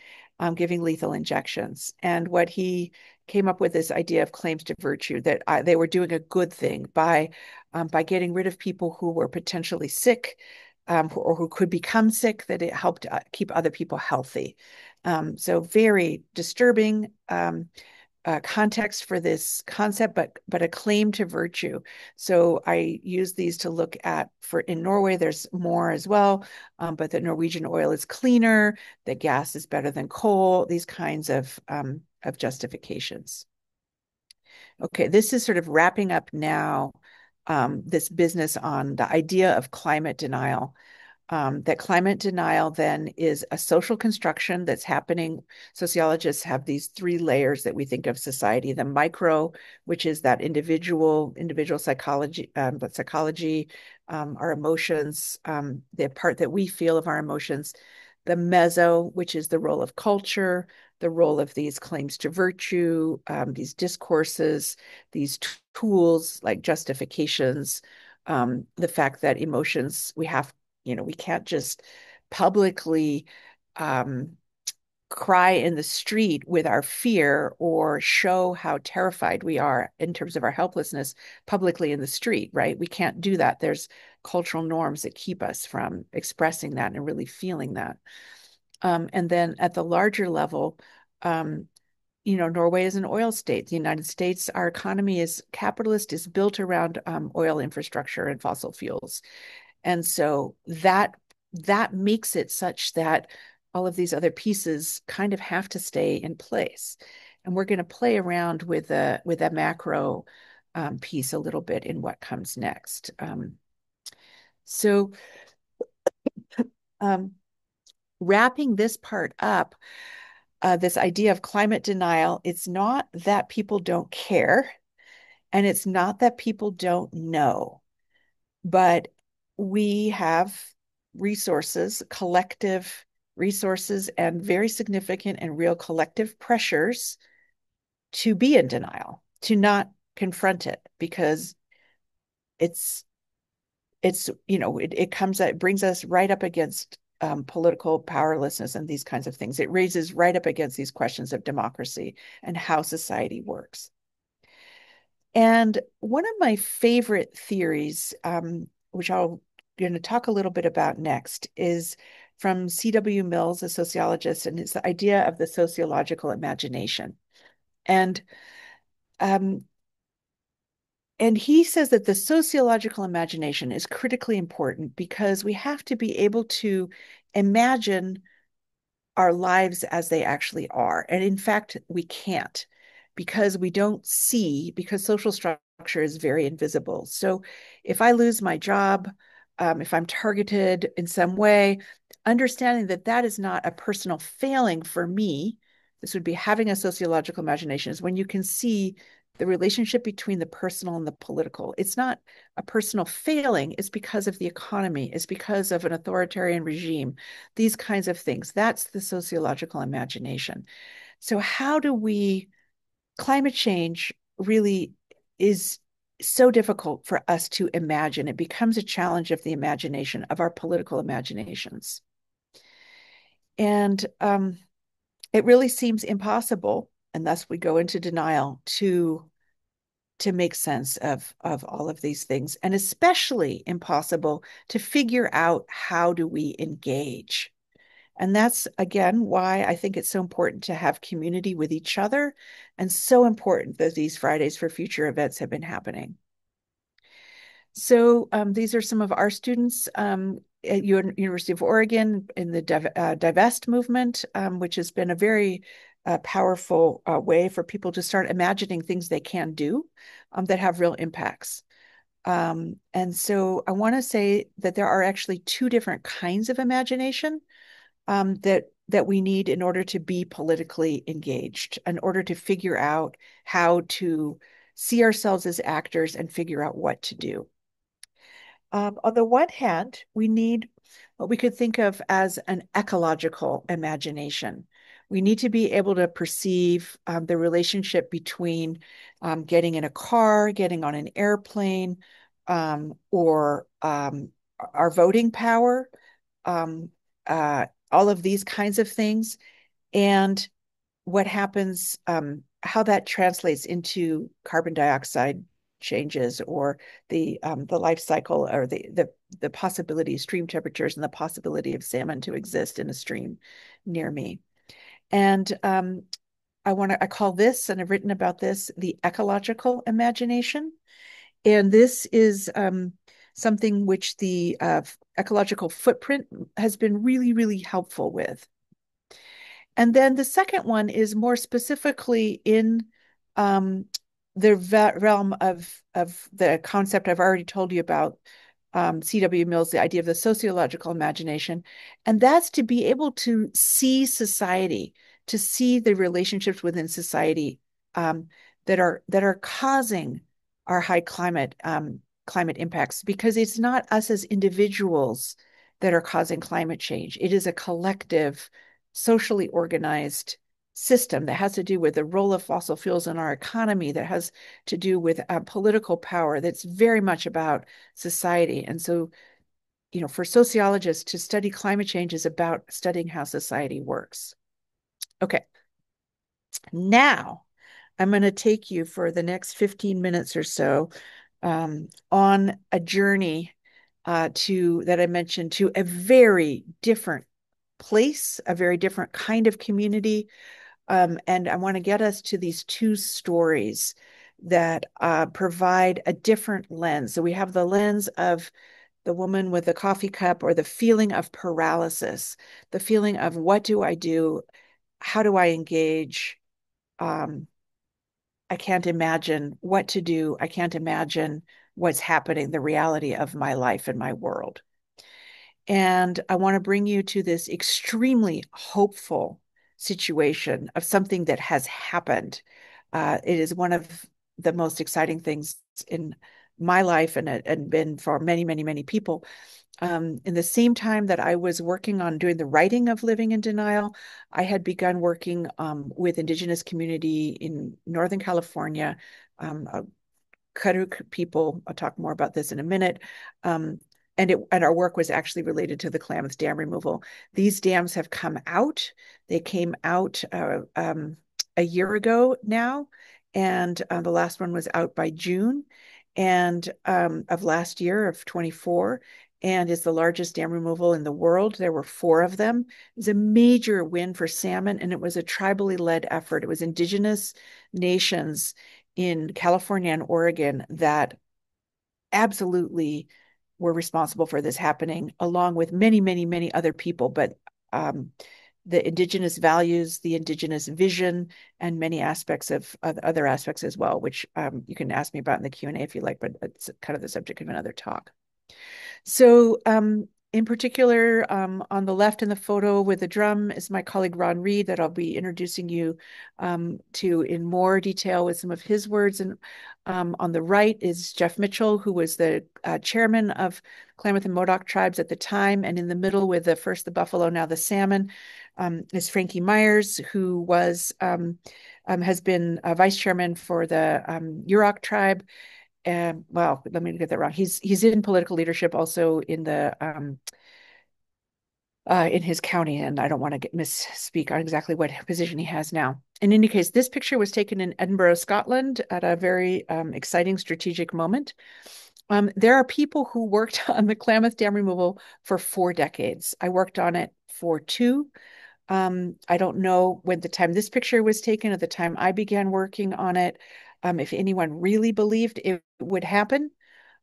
giving lethal injections. And what he came up with this idea of claims to virtue, that they were doing a good thing by getting rid of people who were potentially sick, or who could become sick, that it helped keep other people healthy. So very disturbing context for this concept, but a claim to virtue. So I use these to look at, in Norway, there's more as well, but that Norwegian oil is cleaner, that gas is better than coal, these kinds of justifications. Okay, this is sort of wrapping up now, this business on the idea of climate denial. That climate denial then is a social construction that's happening. Sociologists have these three layers that we think of society: the micro, which is that individual psychology, our emotions, the part that we feel of our emotions; the meso, which is the role of culture, the role of these claims to virtue, these discourses, these tools like justifications, the fact that emotions, we can't just publicly cry in the street with our fear, or show how terrified we are in terms of our helplessness publicly in the street, right? We can't do that. There's cultural norms that keep us from expressing that and really feeling that. And then at the larger level, Norway is an oil state. The United States, our economy is capitalist, is built around oil infrastructure and fossil fuels. And so that makes it such that all of these other pieces kind of have to stay in place. And we're going to play around with a macro piece a little bit in what comes next. So wrapping this part up, this idea of climate denial, it's not that people don't care, and it's not that people don't know, but we have resources, collective resources, and very significant and real collective pressures to be in denial, to not confront it, because it brings us right up against political powerlessness and these kinds of things. It raises right up against these questions of democracy and how society works. And one of my favorite theories, which I'm going to talk a little bit about next, is from C.W. Mills, a sociologist, and it's the idea of the sociological imagination. And he says that the sociological imagination is critically important because we have to be able to imagine our lives as they actually are. And in fact, we can't, because we don't see, because social structure is very invisible. So if I lose my job, if I'm targeted in some way, understanding that that is not a personal failing for me, this would be having a sociological imagination, is when you can see the relationship between the personal and the political. It's not a personal failing. It's because of the economy. It's because of an authoritarian regime, these kinds of things. That's the sociological imagination. So climate change really is so difficult for us to imagine. It becomes a challenge of the imagination, of our political imaginations. And it really seems impossible, and thus we go into denial, to make sense of all of these things, and especially impossible to figure out how do we engage. And that's, again, why I think it's so important to have community with each other, and so important that these Fridays for Future events have been happening. So these are some of our students at University of Oregon in the Divest movement, which has been a very powerful way for people to start imagining things they can do that have real impacts. And so I want to say that there are actually two different kinds of imagination that we need in order to be politically engaged, in order to figure out how to see ourselves as actors and figure out what to do. On the one hand, we need what we could think of as an ecological imagination. We need to be able to perceive the relationship between getting in a car, getting on an airplane, or our voting power, all of these kinds of things, and what happens, how that translates into carbon dioxide changes, or the life cycle, or the possibility of stream temperatures and the possibility of salmon to exist in a stream near me. And I call this, and I've written about this, the ecological imagination. And this is something which the ecological footprint has been really, really helpful with. And then the second one is more specifically in the realm of the concept I've already told you about, C.W. Mills, the idea of the sociological imagination. And that's to be able to see society, to see the relationships within society that are causing our high climate impacts, because it's not us as individuals that are causing climate change. It is a collective, socially organized system that has to do with the role of fossil fuels in our economy, that has to do with political power, that's very much about society. And so, for sociologists to study climate change is about studying how society works. Okay. Now, I'm going to take you for the next 15 minutes or so on a journey that I mentioned, to a very different place, a very different kind of community. And I want to get us to these two stories that provide a different lens. So we have the lens of the woman with the coffee cup, or the feeling of paralysis, the feeling of, what do I do? How do I engage? I can't imagine what to do. I can't imagine what's happening, the reality of my life and my world. And I want to bring you to this extremely hopeful situation of something that has happened. It is one of the most exciting things in my life, and been for many, many, many people. In the same time that I was working on doing the writing of Living in Denial, I had begun working with Indigenous community in Northern California, Karuk people. I'll talk more about this in a minute. And our work was actually related to the Klamath Dam removal. These dams have come out. They came out a year ago now, and the last one was out by June of last year, of 24, and is the largest dam removal in the world. There were 4 of them. It was a major win for salmon, and it was a tribally led effort. It was Indigenous nations in California and Oregon that absolutely were responsible for this happening, along with many, many, many other people. But the Indigenous values, the Indigenous vision, and many aspects of other aspects as well, which you can ask me about in the Q&A if you like, but it's kind of the subject of another talk. So In particular, on the left in the photo with the drum is my colleague Ron Reed that I'll be introducing you to in more detail with some of his words. And on the right is Jeff Mitchell, who was the chairman of Klamath and Modoc tribes at the time. And in the middle with first the buffalo, now the salmon, is Frankie Myers, who was has been a vice chairman for the Yurok tribe. And well, let me get that wrong. He's in political leadership also in the in his county, and I don't want to misspeak on exactly what position he has now. In any case, this picture was taken in Edinburgh, Scotland, at a very exciting strategic moment. There are people who worked on the Klamath Dam removal for 4 decades. I worked on it for 2. I don't know when the time this picture was taken, at the time I began working on it, if anyone really believed it would happen.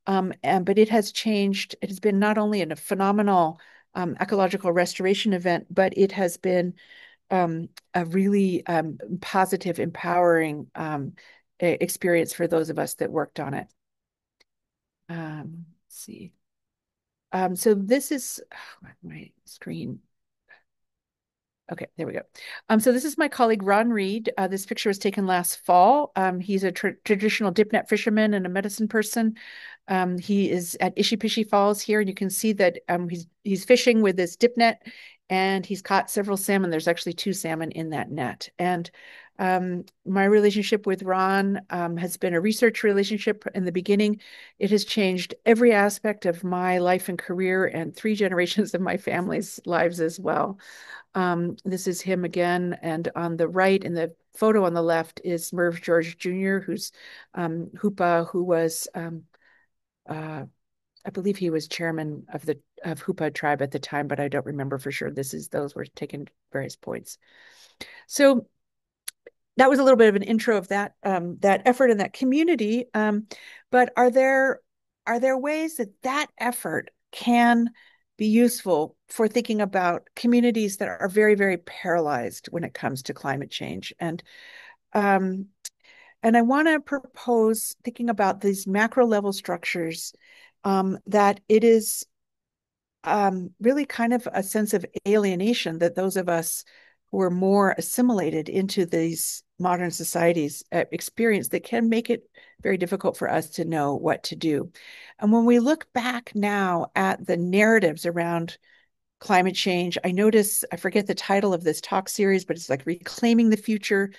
But it has changed. It has been not only a phenomenal ecological restoration event, but it has been a really positive, empowering experience for those of us that worked on it. Let's see. So this is my screen. Okay, there we go. So this is my colleague, Ron Reed. This picture was taken last fall. He's a traditional dip net fisherman and a medicine person. He is at Ishipishi Falls here, and you can see that he's fishing with this dip net, and he's caught several salmon. There's actually 2 salmon in that net. And my relationship with Ron has been a research relationship in the beginning. It has changed every aspect of my life and career and 3 generations of my family's lives as well. This is him again, and on the right, in the photo on the left, is Merv George Jr., who's Hoopa, who was, I believe he was chairman of the Hoopa tribe at the time, but I don't remember for sure. Those were taken at various points. So that was a little bit of an intro of that that effort and that community. But are there ways that effort can be useful for thinking about communities that are very, very paralyzed when it comes to climate change? And I want to propose thinking about these macro level structures, that it is really kind of a sense of alienation that those of us who are more assimilated into these modern societies experience, that can make it very difficult for us to know what to do. And when we look back now at the narratives around climate change, I notice, I forget the title of this talk series, but it's like Reclaiming the Future.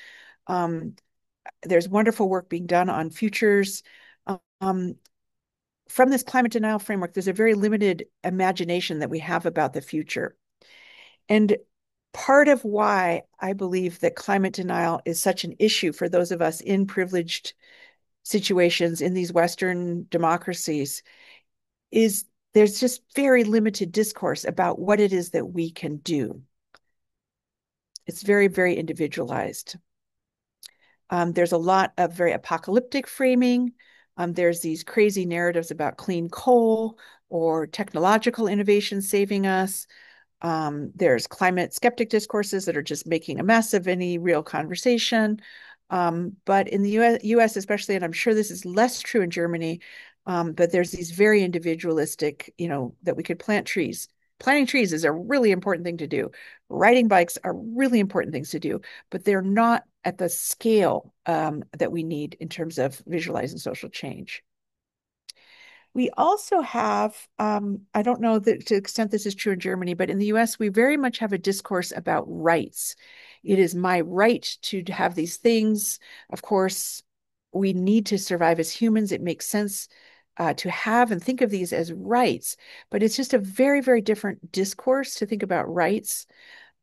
There's wonderful work being done on futures. From this climate denial framework, there's a very limited imagination that we have about the future. And part of why I believe that climate denial is such an issue for those of us in privileged situations in these Western democracies is there's just very limited discourse about what it is that we can do. It's very, very individualized. There's a lot of very apocalyptic framing. There's these crazy narratives about clean coal or technological innovation saving us. There's climate skeptic discourses that are just making a mess of any real conversation. But in the US especially, and I'm sure this is less true in Germany, but there's these very individualistic, that we could plant trees. Planting trees is a really important thing to do. Riding bikes are really important things to do, but they're not at the scale that we need in terms of visualizing social change. We also have, I don't know to the extent this is true in Germany, but in the US, we very much have a discourse about rights. It is my right to have these things. Of course, we need to survive as humans. It makes sense to have and think of these as rights, but it's just a very, very different discourse to think about rights.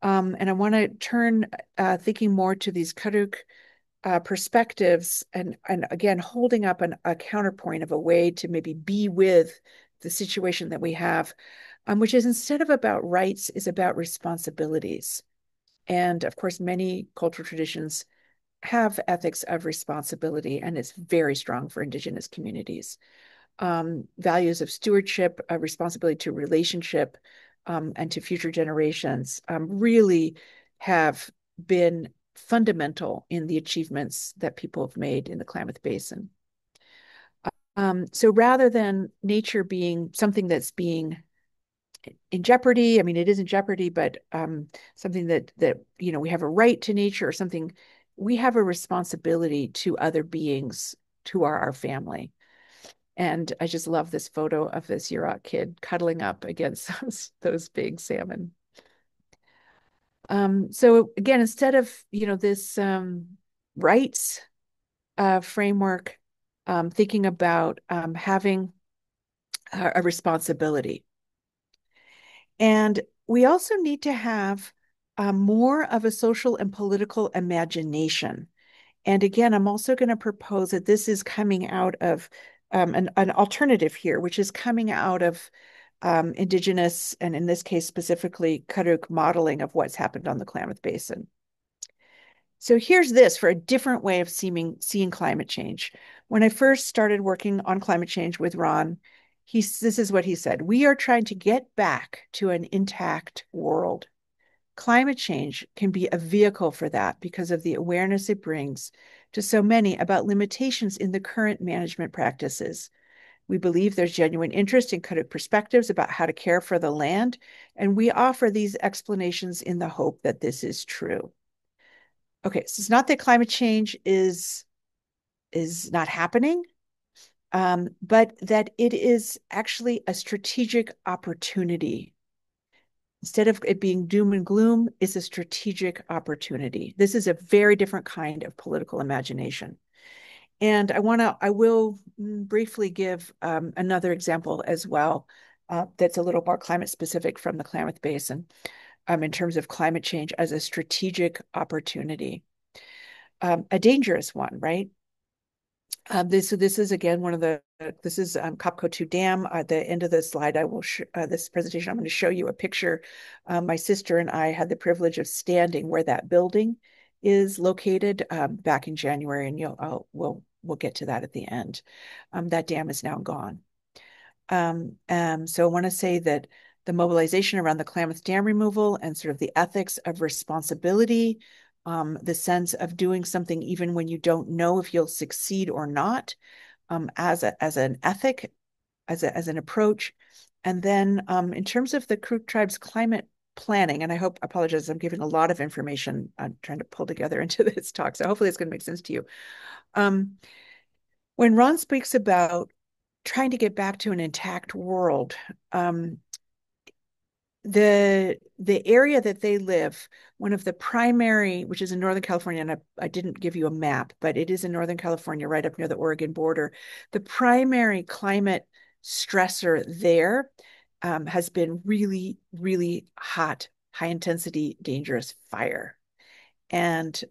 And I want to turn thinking more to these Karuk perspectives, and again holding up a counterpoint of a way to maybe be with the situation that we have, which is, instead of about rights, is about responsibilities. And of course, many cultural traditions have ethics of responsibility, and it's very strong for Indigenous communities. Values of stewardship, responsibility to relationship, and to future generations really have been fundamental in the achievements that people have made in the Klamath Basin. So rather than nature being something that's being in jeopardy. I mean, it is in jeopardy, but something that we have a right to nature or something. We have a responsibility to other beings, to our family. And I just love this photo of this Yurok kid cuddling up against those big salmon. So again, instead of this rights framework, thinking about having a responsibility. And we also need to have more of a social and political imagination. And again, I'm also going to propose that this is coming out of an alternative here, which is coming out of Indigenous, and in this case specifically, Karuk modeling of what's happened on the Klamath Basin. So here's this for a different way of seeing climate change. When I first started working on climate change with Ron, this is what he said: "We are trying to get back to an intact world. Climate change can be a vehicle for that because of the awareness it brings to so many about limitations in the current management practices. We believe there's genuine interest in Karuk perspectives about how to care for the land, and we offer these explanations in the hope that this is true." Okay, so it's not that climate change is not happening, but that it is actually a strategic opportunity. Instead of it being doom and gloom, it's a strategic opportunity. This is a very different kind of political imagination. And I will briefly give another example as well that's a little more climate specific from the Klamath Basin in terms of climate change as a strategic opportunity. A dangerous one, right? This is again this is Copco 2 Dam. At the end of the slide, I will this presentation, I'm going to show you a picture. My sister and I had the privilege of standing where that building is located back in January, and we'll get to that at the end. That dam is now gone. So I want to say that the mobilization around the Klamath Dam removal and sort of the ethics of responsibility, the sense of doing something even when you don't know if you'll succeed or not, as an ethic, as an approach. And then in terms of the Karuk tribe's climate planning, and I apologize, I'm giving a lot of information I'm trying to pull together into this talk, so hopefully it's going to make sense to you. When Ron speaks about trying to get back to an intact world, the area that they live, one of the primary, which is in Northern California, and I didn't give you a map, but it is in Northern California, right up near the Oregon border. The primary climate stressor there has been really, really hot, high intensity, dangerous fire. And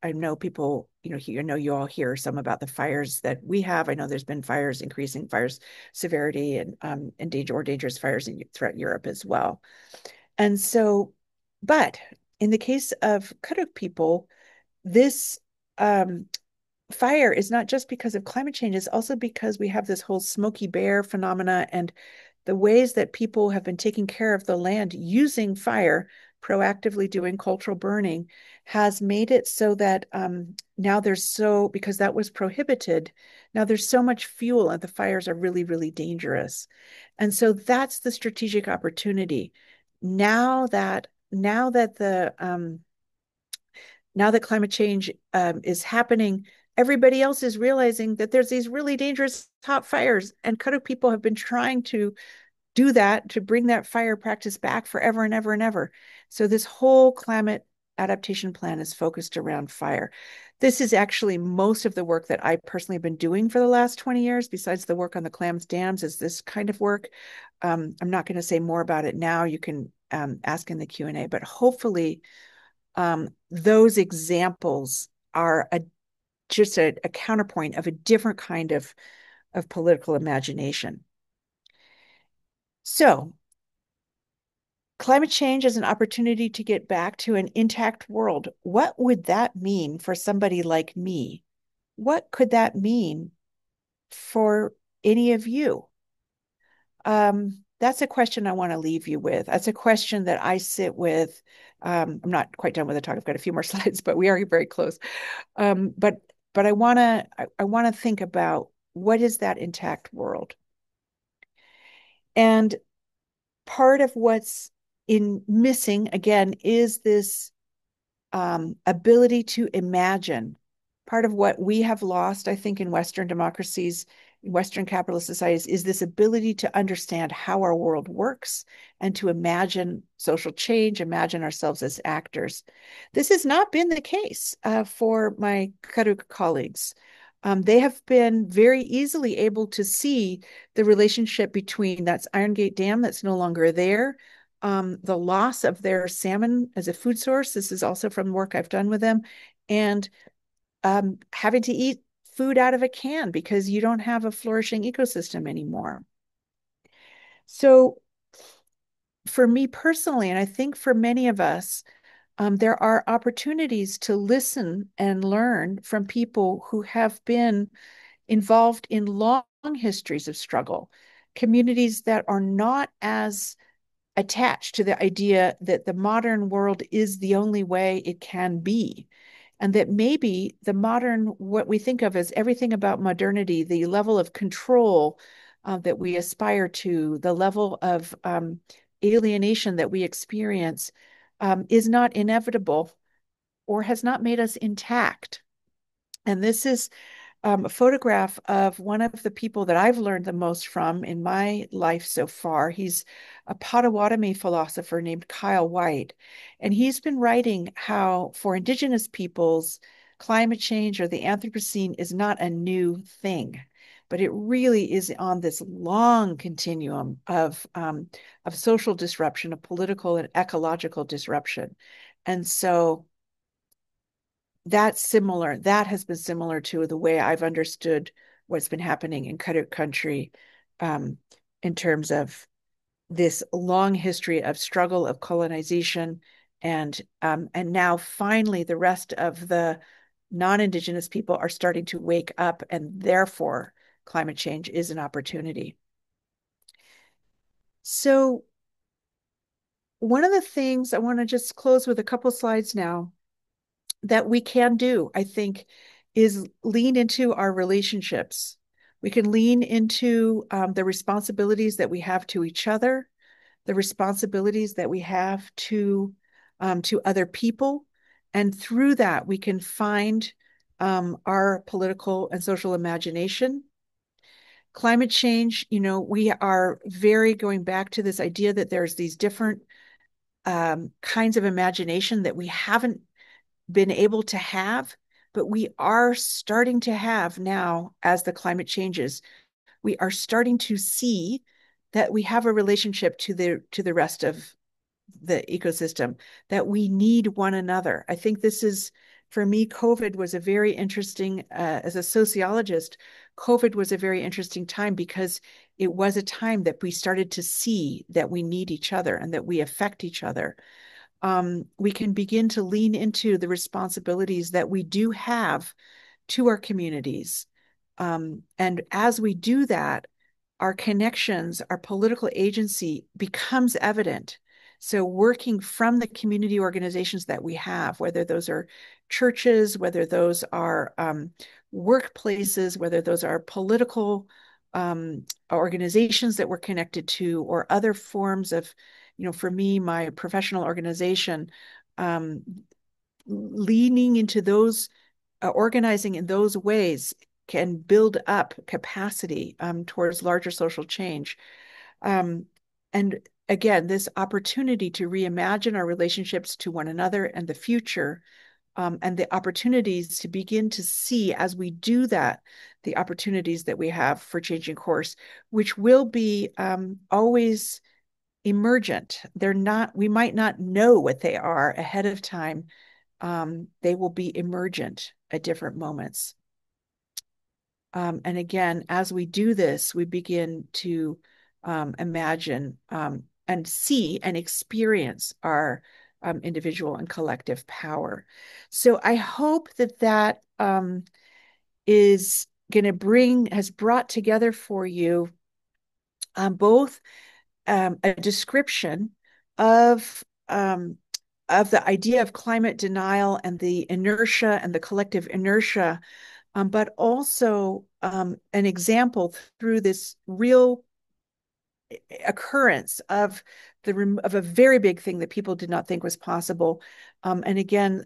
I know people, you all hear some about the fires that we have. I know there's been increasing fires severity and dangerous fires throughout Europe as well. And so, but in the case of Karuk people, this fire is not just because of climate change, it's also because we have this whole smoky bear phenomena and the ways that people have been taking care of the land using fire, proactively doing cultural burning, has made it so that now because that was prohibited, now there's so much fuel and the fires are really, really dangerous. And so that's the strategic opportunity. Now that climate change is happening, everybody else is realizing that there's these really dangerous hot fires, and Karuk people have been trying to do that, to bring that fire practice back forever and ever and ever. So this whole climate adaptation plan is focused around fire. This is actually most of the work that I personally have been doing for the last 20 years, besides the work on the Klamath dams, is this kind of work. I'm not going to say more about it now. You can ask in the Q&A, but hopefully those examples are just a counterpoint of a different kind of political imagination. So climate change is an opportunity to get back to an intact world. What would that mean for somebody like me? What could that mean for any of you? That's a question I want to leave you with. That's a question that I sit with. I'm not quite done with the talk. I've got a few more slides, but we are very close. But I want to think about what is that intact world? And part of what's missing, again, is this ability to imagine. Part of what we have lost, I think, in Western democracies, in Western capitalist societies, is this ability to understand how our world works and to imagine social change, imagine ourselves as actors. This has not been the case for my Kari colleagues. They have been very easily able to see the relationship between that's Iron Gate Dam that's no longer there, the loss of their salmon as a food source. This is also from work I've done with them, and having to eat food out of a can because you don't have a flourishing ecosystem anymore. So for me personally, and I think for many of us, there are opportunities to listen and learn from people who have been involved in long histories of struggle, communities that are not as attached to the idea that the modern world is the only way it can be. And that maybe the modern, what we think of as everything about modernity, the level of control that we aspire to, the level of alienation that we experience, is not inevitable or has not made us intact. And this is a photograph of one of the people that I've learned the most from in my life so far. He's a Potawatomi philosopher named Kyle White, and he's been writing how for Indigenous peoples, climate change or the Anthropocene is not a new thing, but it really is on this long continuum of social disruption, of political and ecological disruption. And so that's similar. That has been similar to the way I've understood what's been happening in Kari country, in terms of this long history of struggle, of colonization, and now finally the rest of the non-Indigenous people are starting to wake up, and therefore climate change is an opportunity. So one of the things I want to just close with a couple slides now that we can do, I think, is lean into our relationships. We can lean into the responsibilities that we have to each other, the responsibilities that we have to other people. And through that, we can find our political and social imagination. Climate change, we are very going back to this idea that there's these different kinds of imagination that we haven't been able to have, but we are starting to have now as the climate changes. We are starting to see that we have a relationship to the rest of the ecosystem, that we need one another. I think this is, for me, COVID was a very interesting, as a sociologist, COVID was a very interesting time because it was a time that we started to see that we need each other and that we affect each other. We can begin to lean into the responsibilities that we do have to our communities. And as we do that, our connections, our political agency becomes evident. So working from the community organizations that we have, whether those are churches, whether those are workplaces, whether those are political organizations that we're connected to, or other forms of, for me, my professional organization, leaning into those, organizing in those ways can build up capacity towards larger social change. And again, this opportunity to reimagine our relationships to one another and the future, and the opportunities to begin to see as we do that, the opportunities that we have for changing course, which will be always emergent. They're not, we might not know what they are ahead of time. They will be emergent at different moments. And again, as we do this, we begin to imagine and see and experience our individual and collective power. So I hope that is going to has brought together for you both a description of the idea of climate denial and the inertia and the collective inertia, but also an example through this real occurrence of of a very big thing that people did not think was possible. And again,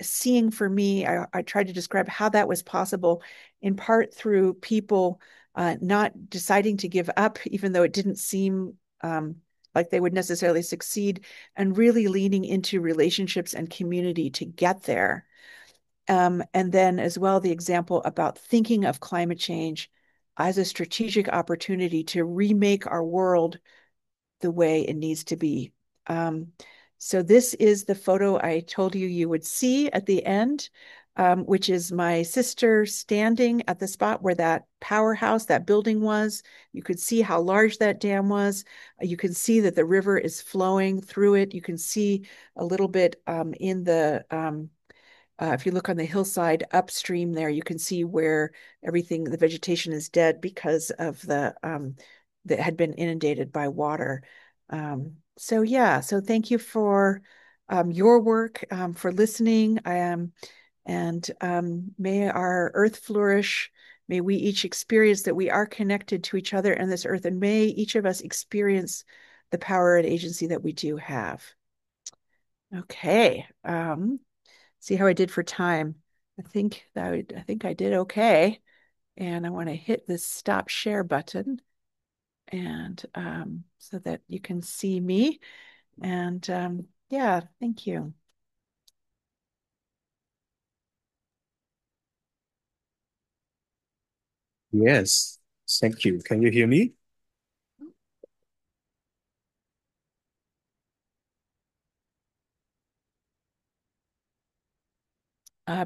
seeing for me, I tried to describe how that was possible in part through people not deciding to give up, even though it didn't seem like they would necessarily succeed, and really leaning into relationships and community to get there. And then as well, the example about thinking of climate change as a strategic opportunity to remake our world the way it needs to be. So this is the photo I told you you would see at the end, which is my sister standing at the spot where that powerhouse, that building was. You could see how large that dam was. You can see that the river is flowing through it. You can see a little bit in the if you look on the hillside upstream there, you can see where the vegetation is dead because of that had been inundated by water. So yeah, so thank you for your work, for listening. And may our earth flourish. May we each experience that we are connected to each other and this earth, and may each of us experience the power and agency that we do have. Okay. See how I did for time. I think I did okay. And I want to hit this stop share button and so that you can see me. And yeah, thank you. Yes, thank you. Can you hear me?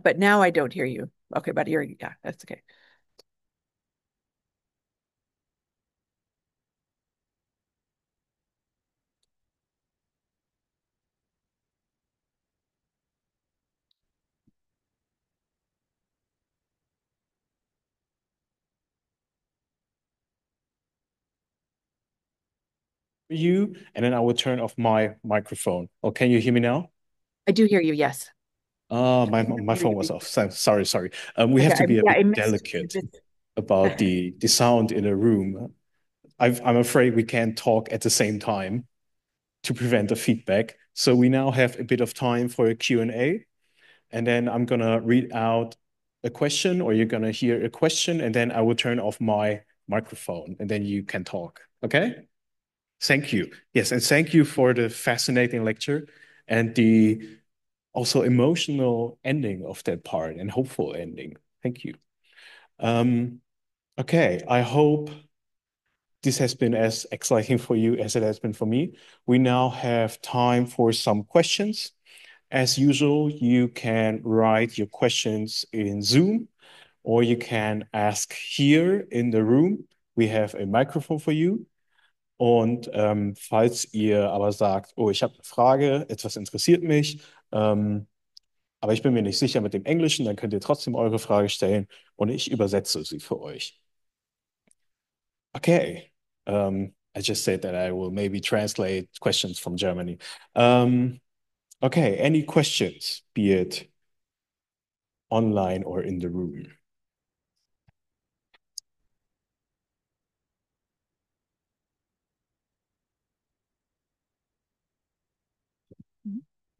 But now I don't hear you. Okay, but yeah, that's okay. You, and then I will turn off my microphone. Oh, can you hear me now? I do hear you, yes. My phone was off. Sorry, sorry. We have Okay, to be a yeah, I bit missed delicate this. about the sound in a room. I'm afraid we can't talk at the same time to prevent the feedback. So we now have a bit of time for a Q&A, and then I'm gonna read out a question, or you're gonna hear a question, and then I will turn off my microphone, and then you can talk. Okay? Thank you. Yes, and thank you for the fascinating lecture and the also emotional ending of that part and hopeful ending. Thank you. Um, okay, I hope this has been as exciting for you as it has been for me. We now have time for some questions. As usual, you can write your questions in Zoom, or you can ask here in the room. We have a microphone for you. Und falls ihr aber sagt, oh, ich habe eine Frage, etwas interessiert mich, aber ich bin mir nicht sicher mit dem Englischen, dann könnt ihr trotzdem eure Frage stellen und ich übersetze sie für euch. Okay. I just said that I will maybe translate questions from Germany. Okay, any questions, be it online or in the room?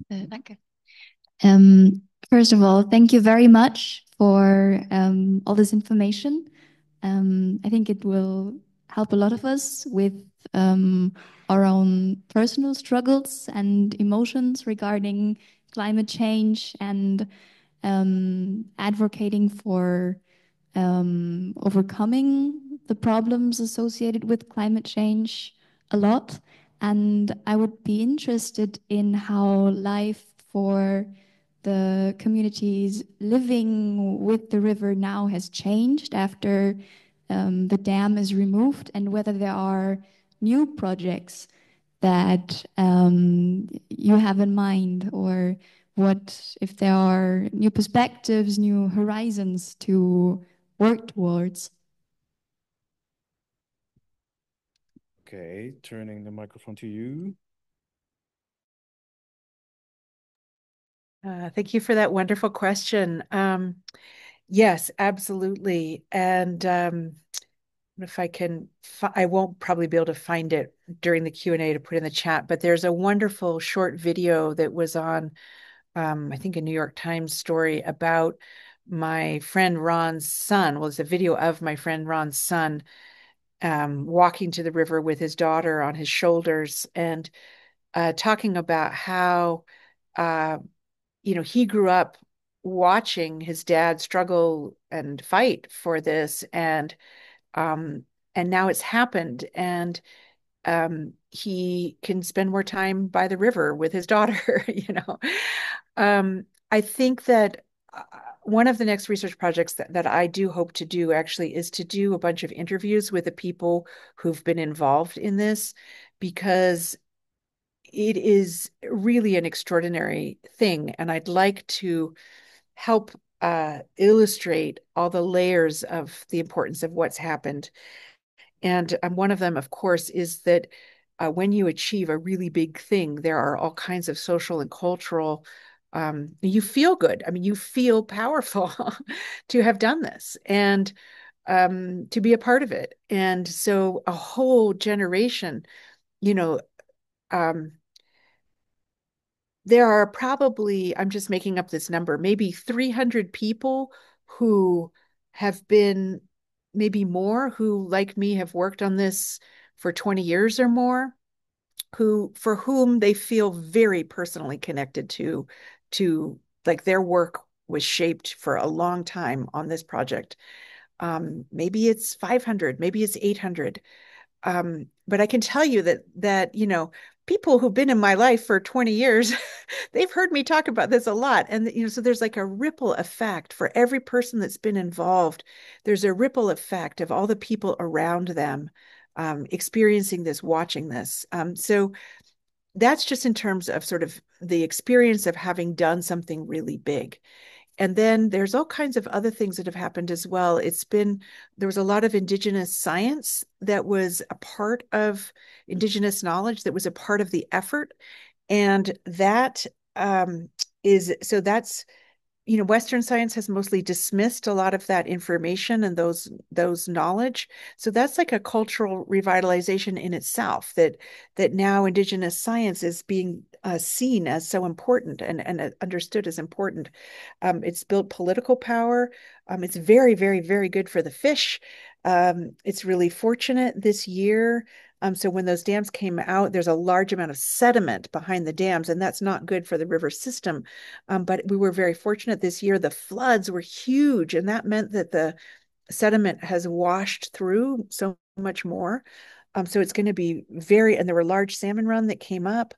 Danke. First of all, thank you very much for all this information. I think it will help a lot of us with our own personal struggles and emotions regarding climate change and advocating for overcoming the problems associated with climate change a lot. And I would be interested in how life for the communities living with the river now has changed after the dam is removed, and whether there are new projects that you have in mind, or what if there are new perspectives, new horizons to work towards. Okay, turning the microphone to you. Thank you for that wonderful question. Yes, absolutely. And if I can, I won't probably be able to find it during the Q&A to put in the chat, but there's a wonderful short video that was on, I think, a New York Times story about my friend Ron's son. Well, it's a video of my friend Ron's son walking to the river with his daughter on his shoulders and talking about how, he grew up watching his dad struggle and fight for this, and now it's happened, and he can spend more time by the river with his daughter. I think that one of the next research projects that I do hope to do actually is to do a bunch of interviews with the people who've been involved in this, because it is really an extraordinary thing. And I'd like to help illustrate all the layers of the importance of what's happened. And one of them, of course, is that when you achieve a really big thing, there are all kinds of social and cultural, you feel good. I mean, you feel powerful to have done this and to be a part of it. And so a whole generation, you know, um, there are probably, I'm just making up this number, maybe 300 people who have been, maybe more, who, like me, have worked on this for 20 years or more, for whom they feel very personally connected to like their work was shaped for a long time on this project. Maybe it's 500, maybe it's 800. But I can tell you that people who've been in my life for 20 years, they've heard me talk about this a lot. And so there's like a ripple effect for every person that's been involved. There's a ripple effect of all the people around them experiencing this, watching this. So that's just in terms of sort of the experience of having done something really big. And then there's all kinds of other things that have happened as well. There was a lot of indigenous science that was a part of indigenous knowledge that was a part of the effort. And that that's Western science has mostly dismissed a lot of that information and those knowledge. So that's like a cultural revitalization in itself, that now indigenous science is being seen as so important and understood as important. It's built political power. It's very, very, very good for the fish. It's really fortunate this year. So when those dams came out, there's a large amount of sediment behind the dams, and that's not good for the river system. But we were very fortunate this year. The floods were huge, and that meant that the sediment has washed through so much more. So it's going to be and there were large salmon run that came up.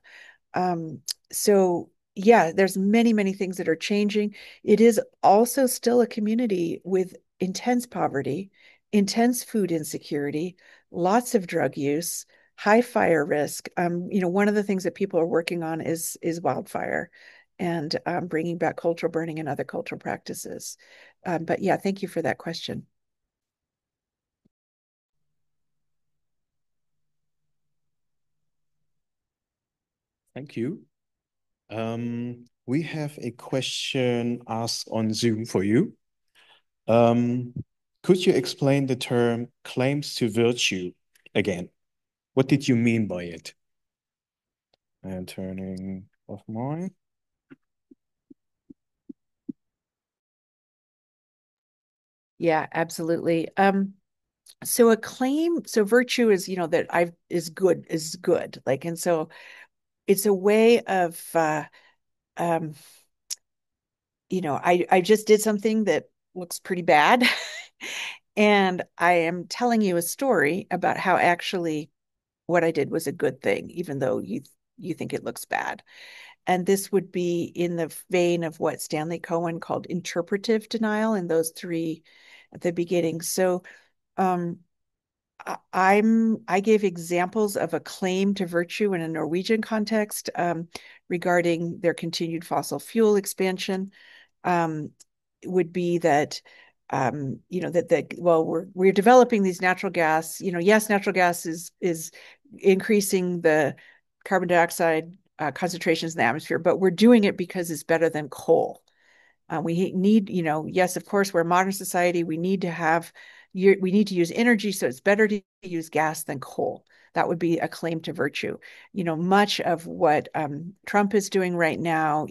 So yeah, there's many, many things that are changing. It is also still a community with intense poverty, intense food insecurity, lots of drug use, high fire risk. One of the things that people are working on is wildfire and bringing back cultural burning and other cultural practices. But yeah, thank you for that question. Thank you. We have a question asked on Zoom for you. Could you explain the term claims to virtue again? What did you mean by it? And turning off mine. Yeah, absolutely. So virtue is, that is good. Like, and so it's a way of, I just did something that looks pretty bad. And I am telling you a story about how actually what I did was a good thing, even though you think it looks bad. And this would be in the vein of what Stanley Cohen called interpretive denial in those three at the beginning. So I gave examples of a claim to virtue in a Norwegian context regarding their continued fossil fuel expansion. Would be that we're developing these natural gas. Yes, natural gas is increasing the carbon dioxide concentrations in the atmosphere, but we're doing it because it's better than coal. We need, yes, of course, we're a modern society. We need to have we need to use energy, so it's better to use gas than coal. That would be a claim to virtue. Much of what Trump is doing right now,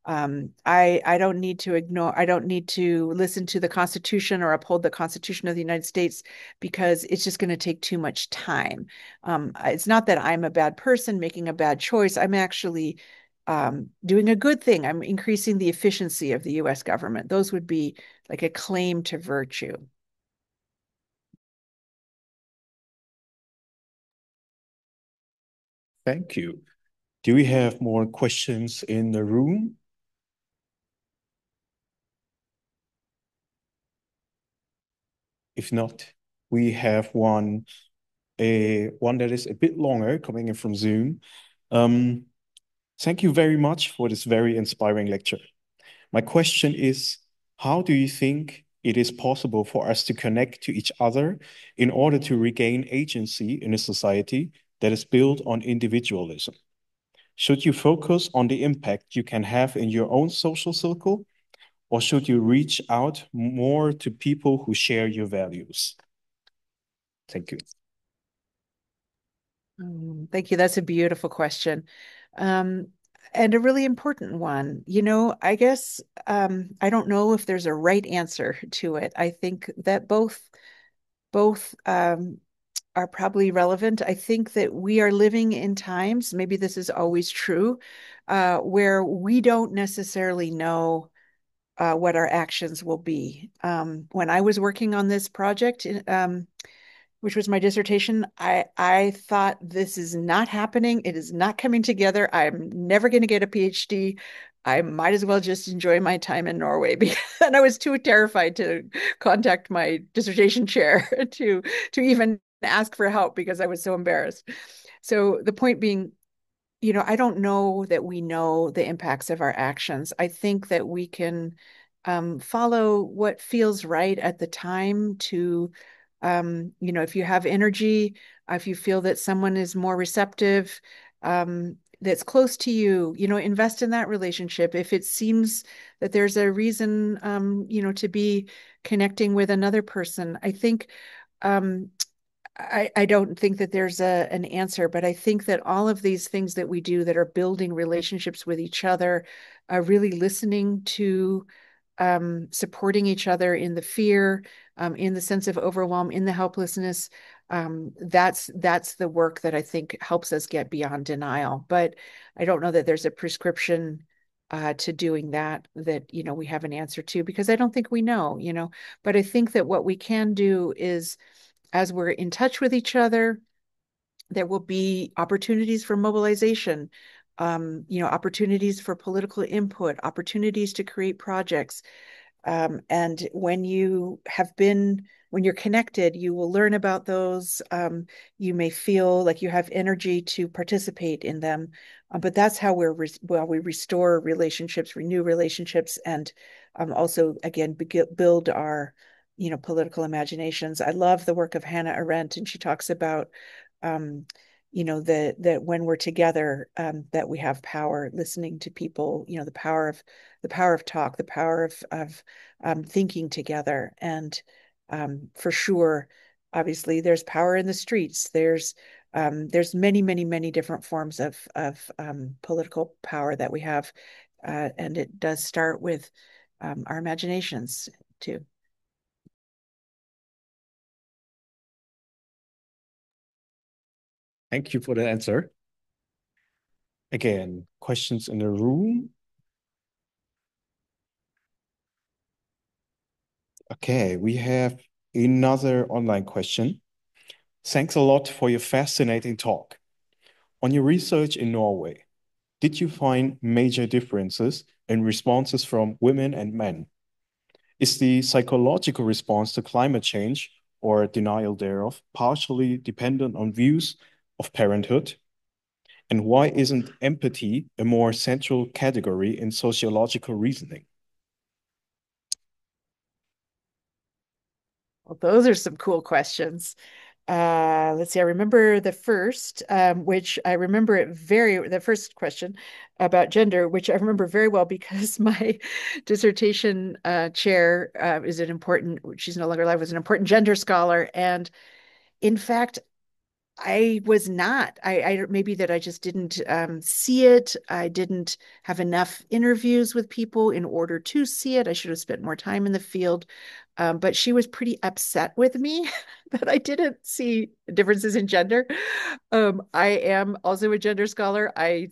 I don't need to ignore, I don't need to listen to the Constitution or uphold the Constitution of the United States because it's just going to take too much time. It's not that I'm a bad person making a bad choice. I'm actually doing a good thing. I'm increasing the efficiency of the US government. Those would be like a claim to virtue. Thank you. Do we have more questions in the room? If not, we have one that is a bit longer coming in from Zoom. Thank you very much for this very inspiring lecture. My question is, how do you think it is possible for us to connect to each other in order to regain agency in a society that is built on individualism? Should you focus on the impact you can have in your own social circle, or should you reach out more to people who share your values? Thank you. Thank you. That's a beautiful question. And a really important one. I guess I don't know if there's a right answer to it. I think that both are probably relevant. I think that we are living in times, maybe this is always true, where we don't necessarily know what our actions will be. When I was working on this project, which was my dissertation, I thought this is not happening. It is not coming together. I'm never going to get a PhD. I might as well just enjoy my time in Norway because and I was too terrified to contact my dissertation chair to even ask for help because I was so embarrassed. So the point being, I don't know that we know the impacts of our actions. I think that we can follow what feels right at the time to, if you have energy, if you feel that someone is more receptive, that's close to you, invest in that relationship. If it seems that there's a reason, to be connecting with another person, I think, I don't think that there's an answer, but I think that all of these things that we do that are building relationships with each other, really listening to, supporting each other in the fear, in the sense of overwhelm, in the helplessness, that's the work that I think helps us get beyond denial. But I don't know that there's a prescription to doing that we have an answer to because I don't think we know. But I think that what we can do is as we're in touch with each other, there will be opportunities for mobilization, opportunities for political input, opportunities to create projects. And when you're connected, you will learn about those. You may feel like you have energy to participate in them. But that's how we restore relationships, renew relationships, and also, again, build our political imaginations. I love the work of Hannah Arendt, and she talks about that when we're together, that we have power, listening to people, the power of talk, the power of thinking together. And for sure, obviously, there's power in the streets. There's many, many, many different forms of political power that we have, and it does start with our imaginations too. Thank you for the answer. Again, questions in the room? Okay, we have another online question. Thanks a lot for your fascinating talk. On your research in Norway, did you find major differences in responses from women and men? Is the psychological response to climate change or denial thereof partially dependent on views of parenthood? And why isn't empathy a more central category in sociological reasoning? Well, those are some cool questions. let's see, I remember the first, which I remember the first question about gender, which I remember very well because my dissertation chair is an important, she's no longer alive, was an important gender scholar. And in fact, I was not. I maybe that I just didn't see it. I didn't have enough interviews with people in order to see it. I should have spent more time in the field. But she was pretty upset with me that I didn't see differences in gender. I am also a gender scholar. I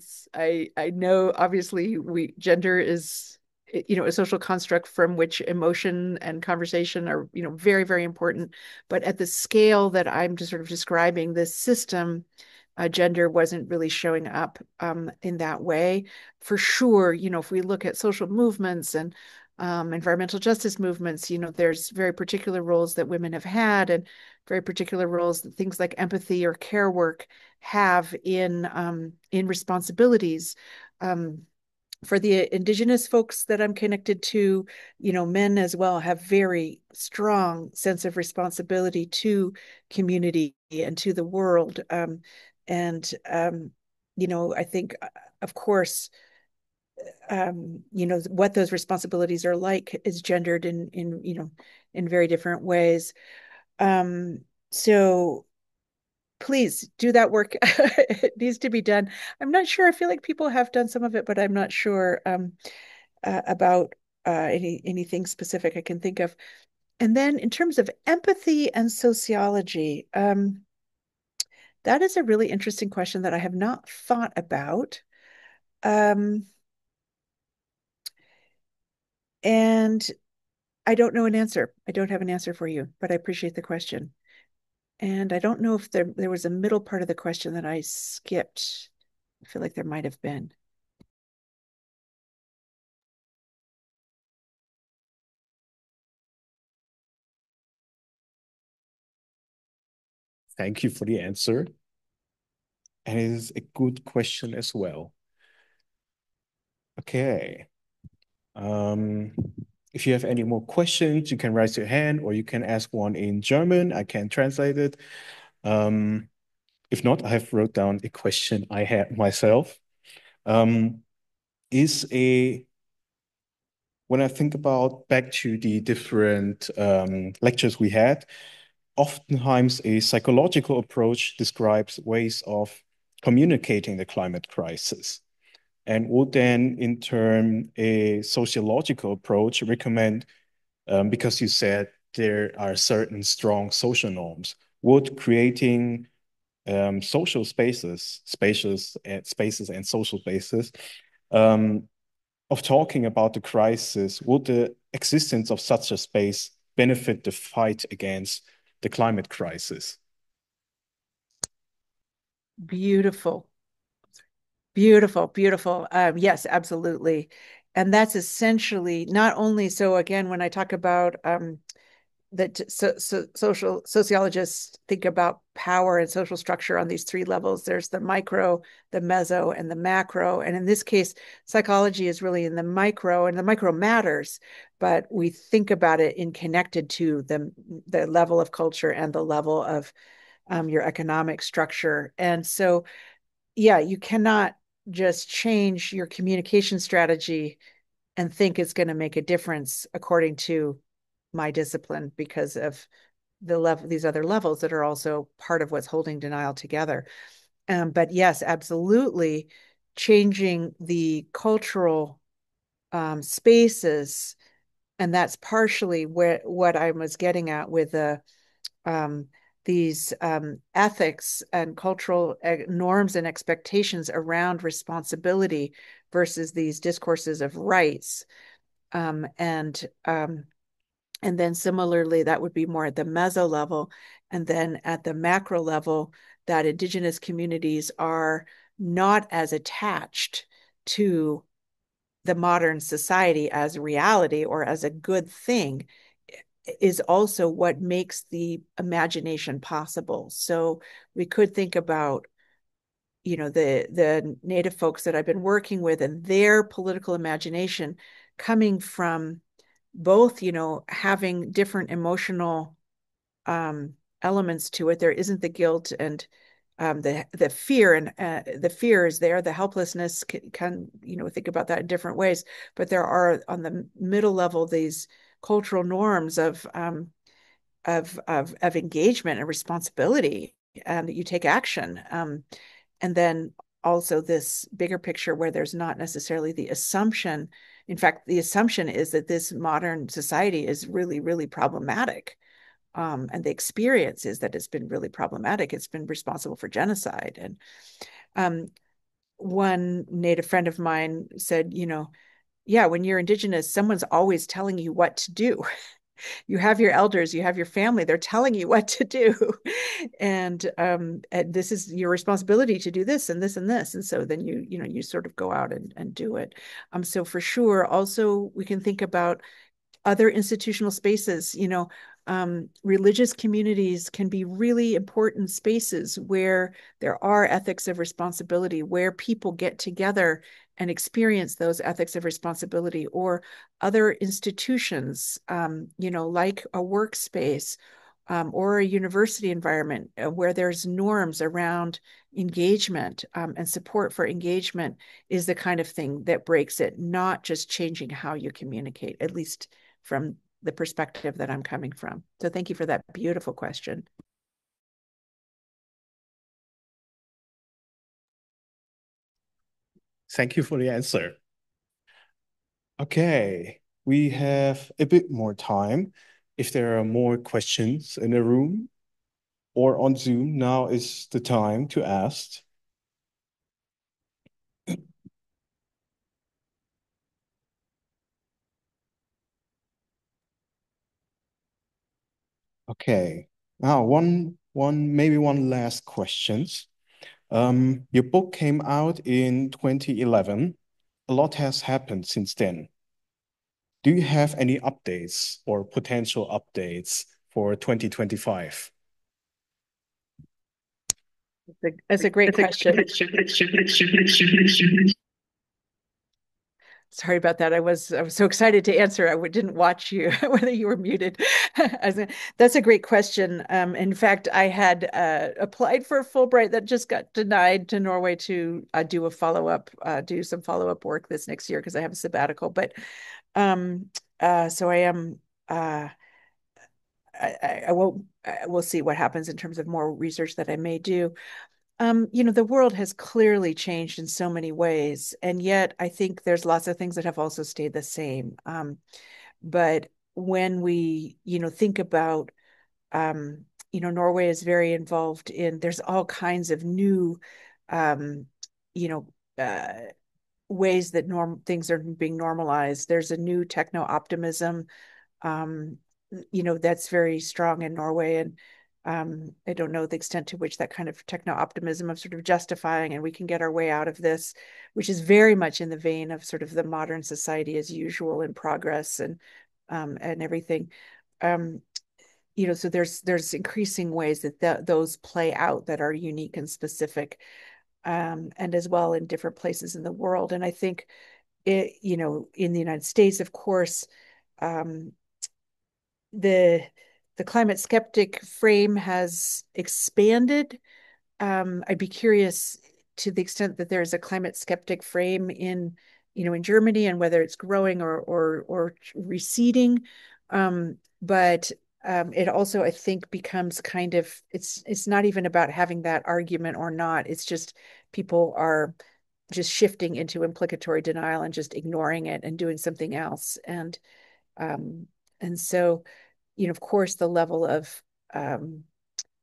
know obviously gender is a social construct from which emotion and conversation are very, very important. But at the scale that I'm just sort of describing, this system, gender wasn't really showing up in that way. For sure, if we look at social movements and environmental justice movements, there's very particular roles that women have had and very particular roles that things like empathy or care work have in responsibilities. For the indigenous folks that I'm connected to, men as well have very strong sense of responsibility to community and to the world. I think, of course, what those responsibilities are like is gendered in very different ways. So please do that work. It needs to be done. I'm not sure. I feel like people have done some of it, but I'm not sure about anything specific I can think of. And then in terms of empathy and sociology, that is a really interesting question that I have not thought about. And I don't know an answer. I don't have an answer for you, but I appreciate the question. And I don't know if there was a middle part of the question that I skipped. I feel like there might have been. Thank you for the answer. And it is a good question as well. Okay. If you have any more questions, you can raise your hand or you can ask one in German. I can translate it. If not, I have wrote down a question I had myself. When I think about back to the different lectures we had, oftentimes a psychological approach describes ways of communicating the climate crisis. And would then, in turn, a sociological approach recommend, because you said there are certain strong social norms, would creating social spaces and social spaces of talking about the crisis, would the existence of such a space benefit the fight against the climate crisis? Beautiful. Beautiful, beautiful. Yes, absolutely. And that's essentially not only so again, when I talk about that social sociologists think about power and social structure on these three levels. There's the micro, the meso, and the macro. And in this case, psychology is really in the micro, and the micro matters, but we think about it in connected to the level of culture and the level of your economic structure. And so, yeah, you cannot just change your communication strategy and think it's going to make a difference according to my discipline because of these other levels that are also part of what's holding denial together. But yes, absolutely, changing the cultural spaces, and that's partially what I was getting at with these ethics and cultural norms and expectations around responsibility versus these discourses of rights. And then similarly, that would be more at the meso level. And then at the macro level, that indigenous communities are not as attached to the modern society as reality or as a good thing is also what makes the imagination possible. So we could think about the Native folks that I've been working with and their political imagination coming from both, having different emotional elements to it. There isn't the guilt and the fear, and the fear is there. The helplessness can think about that in different ways. But there are on the middle level these cultural norms of engagement and responsibility, and you take action. And then also this bigger picture where there's not necessarily the assumption. In fact, the assumption is that this modern society is really, really problematic. And the experience is that it's been really problematic. It's been responsible for genocide. And one Native friend of mine said, yeah, when you're Indigenous, someone's always telling you what to do. You have your elders, you have your family, they're telling you what to do. And this is your responsibility to do this and this and this. And so then you sort of go out and do it. So for sure, also we can think about other institutional spaces. Religious communities can be really important spaces where there are ethics of responsibility, where people get together and experience those ethics of responsibility, or other institutions, like a workspace, or a university environment where there's norms around engagement, and support for engagement is the kind of thing that breaks it, not just changing how you communicate, at least from the perspective that I'm coming from. So thank you for that beautiful question. Thank you for the answer. Okay, we have a bit more time. If there are more questions in the room or on Zoom, now is the time to ask. Okay, now maybe one last questions. Your book came out in 2011. A lot has happened since then. Do you have any updates or potential updates for 2025? That's a great question. Sorry about that. I was so excited to answer. I didn't watch you, whether you were muted. That's a great question. In fact, I had applied for a Fulbright that just got denied to Norway to do some follow-up work this next year because I have a sabbatical. But so I am. We'll see what happens in terms of more research that I may do. The world has clearly changed in so many ways, and yet I think there's lots of things that have also stayed the same. But when we, think about, Norway is very involved there's all kinds of new, um, you know, ways that things are being normalized. There's a new techno optimism, um, that's very strong in Norway. And I don't know the extent to which that kind of techno optimism of sort of justifying and we can get our way out of this, which is very much in the vein of sort of the modern society as usual in progress and everything. So there's increasing ways that those play out that are unique and specific, and as well in different places in the world. And I think in the United States, of course, um, the climate skeptic frame has expanded. I'd be curious to the extent that there's a climate skeptic frame in Germany, and whether it's growing or receding. But it also, I think, becomes kind of it's not even about having that argument or not. It's just people are just shifting into implicatory denial and just ignoring it and doing something else. Um, and so, of course, the level of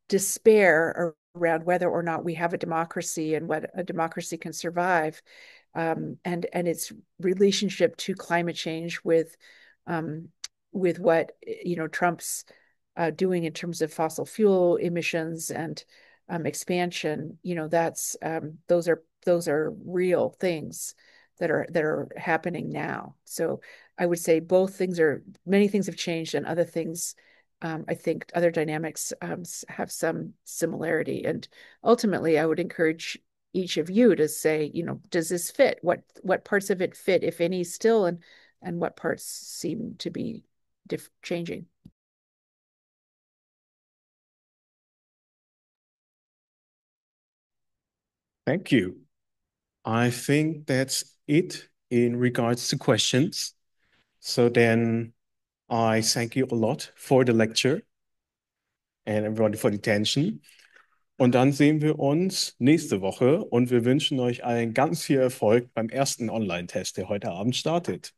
despair around whether or not we have a democracy and what a democracy can survive, and its relationship to climate change with what Trump's doing in terms of fossil fuel emissions and expansion. That's those are real things that are happening now. So I would say many things have changed, and other things, I think other dynamics have some similarity. And ultimately, I would encourage each of you to say, does this fit? What parts of it fit, if any, still, and what parts seem to be changing? Thank you. I think that's it in regards to questions. So then I thank you a lot for the lecture and everybody for the attention. Und dann sehen wir uns nächste Woche und wir wünschen euch allen ganz viel Erfolg beim ersten Online-Test, der heute Abend startet.